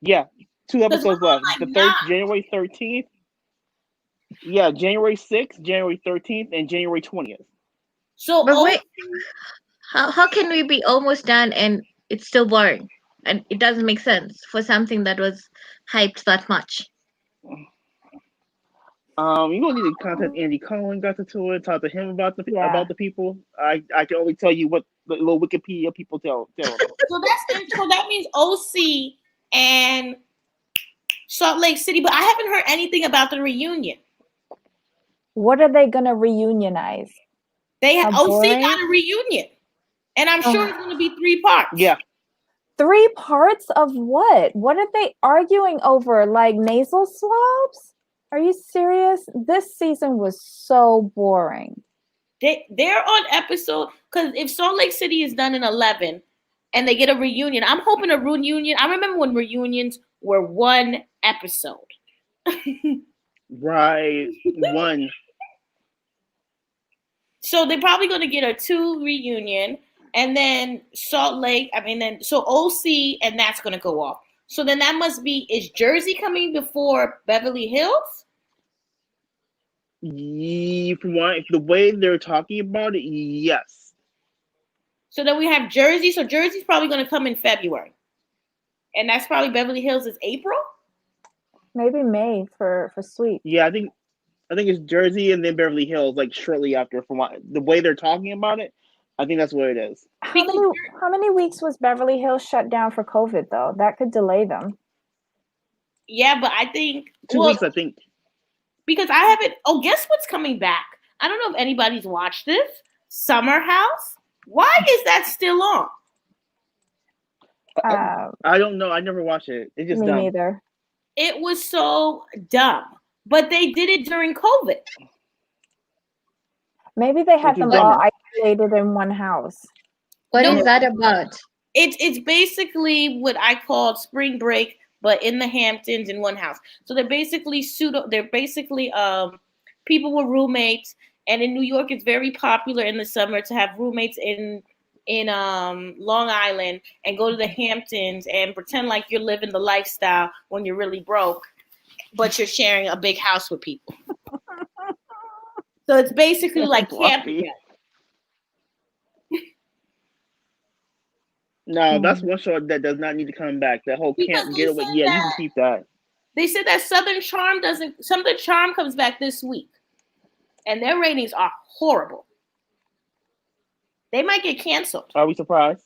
[SPEAKER 1] Yeah, 2 episodes left.
[SPEAKER 3] Like
[SPEAKER 1] January 13th. Yeah, January 6th, January 13th, and January 20th.
[SPEAKER 3] So,
[SPEAKER 4] but wait, how can we be almost done and it's still boring? And it doesn't make sense for something that was hyped that much.
[SPEAKER 1] You're gonna need to contact Andy Cohen, got to it, talk to him about the people. I can only tell you what the little Wikipedia people tell them.
[SPEAKER 3] So that means OC and Salt Lake City, but I haven't heard anything about the reunion.
[SPEAKER 2] What are they gonna reunionize?
[SPEAKER 3] They have OC got a reunion, and I'm sure it's gonna be 3 parts.
[SPEAKER 1] Yeah.
[SPEAKER 2] 3 parts of what? What are they arguing over? Like nasal swabs? Are you serious? This season was so boring.
[SPEAKER 3] They're on episode, because if Salt Lake City is done in 11 and they get a reunion, I'm hoping a reunion. I remember when reunions were 1 episode.
[SPEAKER 1] Right. 1.
[SPEAKER 3] So they're probably going to get a 2 reunion, and then so OC, and that's going to go off. So then that must be, is Jersey coming before Beverly Hills?
[SPEAKER 1] From the way they're talking about it, yes.
[SPEAKER 3] So then we have Jersey. So Jersey's probably going to come in February, and that's probably Beverly Hills is April.
[SPEAKER 2] Maybe May for Sweet.
[SPEAKER 1] Yeah, I think it's Jersey and then Beverly Hills, like shortly after. From the way they're talking about it, I think that's what it is.
[SPEAKER 2] How many weeks was Beverly Hills shut down for COVID though? That could delay them.
[SPEAKER 3] Yeah, but I think
[SPEAKER 1] 2 weeks. I think
[SPEAKER 3] because I haven't. Oh, guess what's coming back? I don't know if anybody's watched this. Summer House. Why is that still on?
[SPEAKER 1] I don't know. I never watched it. It's just
[SPEAKER 2] Me
[SPEAKER 1] dumb.
[SPEAKER 2] neither.
[SPEAKER 3] It was so dumb, but they did it during COVID.
[SPEAKER 2] Maybe they had
[SPEAKER 1] Which is
[SPEAKER 2] them all
[SPEAKER 1] dumber.
[SPEAKER 2] isolated in one house.
[SPEAKER 4] What
[SPEAKER 3] No.
[SPEAKER 4] is that about?
[SPEAKER 3] It's basically what I called spring break, but in the Hamptons in one house. So they're basically people with roommates, and in New York it's very popular in the summer to have roommates in Long Island and go to the Hamptons and pretend like you're living the lifestyle when you're really broke, but you're sharing a big house with people. So it's basically like camp
[SPEAKER 1] Fluffy.
[SPEAKER 3] again.
[SPEAKER 1] No, that's one show that does not need to come back. That whole
[SPEAKER 3] Because
[SPEAKER 1] camp
[SPEAKER 3] they
[SPEAKER 1] getaway.
[SPEAKER 3] said
[SPEAKER 1] Yeah, you
[SPEAKER 3] that
[SPEAKER 1] can keep that.
[SPEAKER 3] they said that Southern Charm comes back this week, and their ratings are horrible. They might get canceled.
[SPEAKER 1] Are we surprised?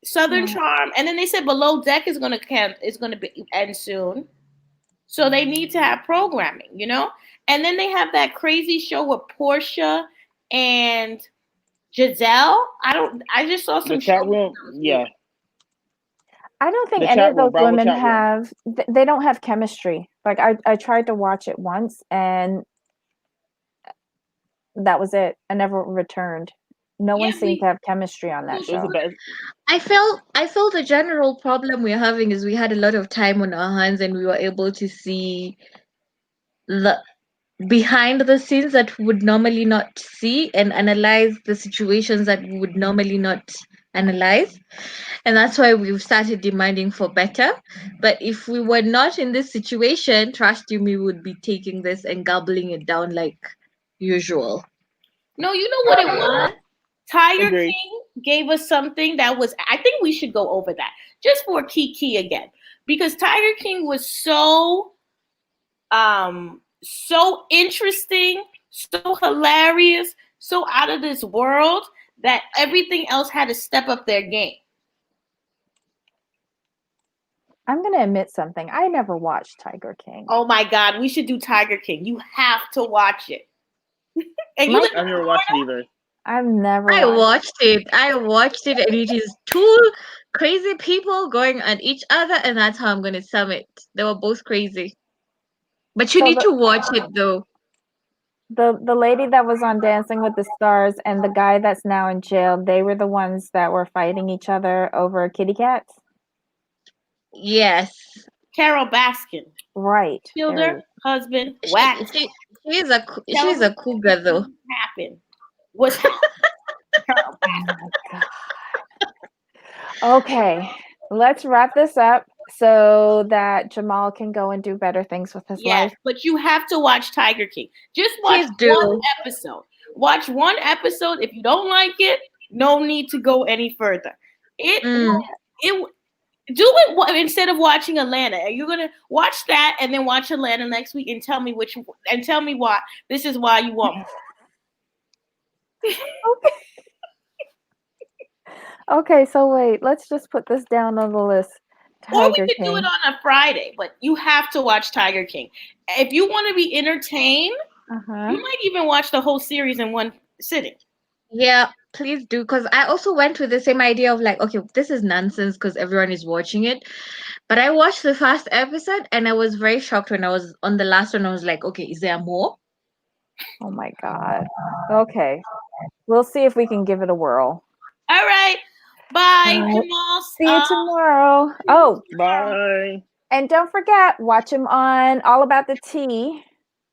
[SPEAKER 3] Southern
[SPEAKER 2] Mm.
[SPEAKER 3] Charm, and then they said Below Deck is going to end soon, so they need to have programming, you know. And then they have that crazy show with Portia and Giselle. I just saw some
[SPEAKER 1] The chat
[SPEAKER 3] shows.
[SPEAKER 1] room. Yeah.
[SPEAKER 2] I don't think
[SPEAKER 1] The
[SPEAKER 2] any
[SPEAKER 1] chat
[SPEAKER 2] of
[SPEAKER 1] room,
[SPEAKER 2] those
[SPEAKER 1] Bravo
[SPEAKER 2] women
[SPEAKER 1] chat room.
[SPEAKER 2] have. They don't have chemistry. Like I tried to watch it once, and that was it. I never returned. No one seemed to have chemistry on that
[SPEAKER 1] It was the
[SPEAKER 2] show.
[SPEAKER 1] best.
[SPEAKER 4] I felt the general problem we're having is we had a lot of time on our hands and we were able to see the behind the scenes that we would normally not see and analyze the situations that we would normally not analyze. And that's why we've started demanding for better. But if we were not in this situation, trust you me, we would be taking this and gobbling it down like usual.
[SPEAKER 3] No, you know what it was? Tiger
[SPEAKER 1] Agreed.
[SPEAKER 3] King gave us something that was. I think we should go over that just for Kiki again, because Tiger King was so interesting, so hilarious, so out of this world that everything else had to step up their game.
[SPEAKER 2] I'm gonna admit something. I never watched Tiger King.
[SPEAKER 3] Oh my God, we should do Tiger King. You have to watch it. And you live
[SPEAKER 1] I've never watched it either.
[SPEAKER 2] I've never
[SPEAKER 4] I
[SPEAKER 2] watched.
[SPEAKER 4] watched it, and it is two crazy people going at each other, and that's how I'm gonna sum it. They were both crazy. But you
[SPEAKER 2] So
[SPEAKER 4] need to watch it though.
[SPEAKER 2] the lady that was on Dancing with the Stars and the guy that's now in jail, they were the ones that were fighting each other over kitty cats.
[SPEAKER 4] Yes.
[SPEAKER 3] Carol Baskin,
[SPEAKER 2] Right.
[SPEAKER 3] Fielder, husband,
[SPEAKER 4] She,
[SPEAKER 3] wax.
[SPEAKER 4] she she's a cougar though.
[SPEAKER 3] Happened. What's Carol
[SPEAKER 2] Oh
[SPEAKER 3] Baskin?
[SPEAKER 2] my God. Okay, let's wrap this up so that Jamal can go and do better things with his
[SPEAKER 3] Yes,
[SPEAKER 2] life.
[SPEAKER 3] but you have to watch Tiger King. Just watch
[SPEAKER 4] Please do.
[SPEAKER 3] one episode. Watch one episode. If you don't like it, no need to go any further. It do it instead of watching Atlanta. You're gonna watch that and then watch Atlanta next week and tell me why. This is why you want more.
[SPEAKER 2] Okay, so wait, let's just put this down on the list.
[SPEAKER 3] Or we
[SPEAKER 2] Tiger
[SPEAKER 3] could do
[SPEAKER 2] King.
[SPEAKER 3] it on a Friday, but you have to watch Tiger King. If you want to be entertained,
[SPEAKER 2] Uh-huh.
[SPEAKER 3] you might even watch the whole series in one sitting.
[SPEAKER 4] Yeah, please do. Because I also went with the same idea of like, okay, this is nonsense because everyone is watching it. But I watched the first episode and I was very shocked when I was on the last one. I was like, okay, is there more?
[SPEAKER 2] Oh my God. Okay. We'll see if we can give it a whirl.
[SPEAKER 3] All right. Bye,
[SPEAKER 2] All right.
[SPEAKER 3] Jamal.
[SPEAKER 2] See you tomorrow. Oh,
[SPEAKER 1] Bye.
[SPEAKER 2] and don't forget, watch him on All About the Tea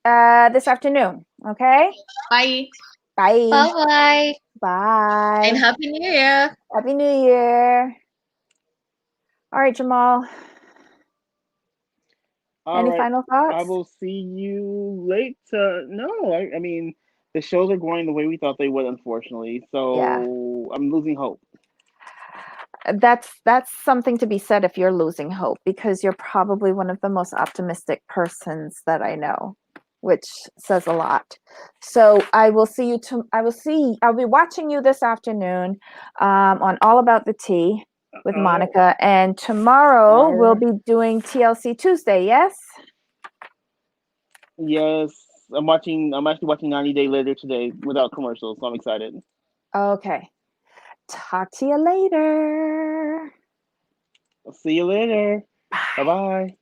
[SPEAKER 2] this afternoon. Okay?
[SPEAKER 3] Bye.
[SPEAKER 2] Bye.
[SPEAKER 4] Bye.
[SPEAKER 2] Bye.
[SPEAKER 4] And Happy New Year.
[SPEAKER 2] Happy New Year. All right, Jamal.
[SPEAKER 1] All
[SPEAKER 2] Any
[SPEAKER 1] right.
[SPEAKER 2] final thoughts?
[SPEAKER 1] I will see you later. No, I mean, the shows are going the way we thought they would, unfortunately. So I'm losing hope.
[SPEAKER 2] That's something to be said if you're losing hope, because you're probably one of the most optimistic persons that I know, which says a lot. So I'll be watching you this afternoon on All About the Tea with Monica, and tomorrow we'll be doing TLC Tuesday. Yes.
[SPEAKER 1] Yes, I'm actually watching 90 Day Later today without commercials, so I'm excited.
[SPEAKER 2] Okay. Talk to you later.
[SPEAKER 1] I'll see you later. Bye
[SPEAKER 2] Bye.
[SPEAKER 1] bye.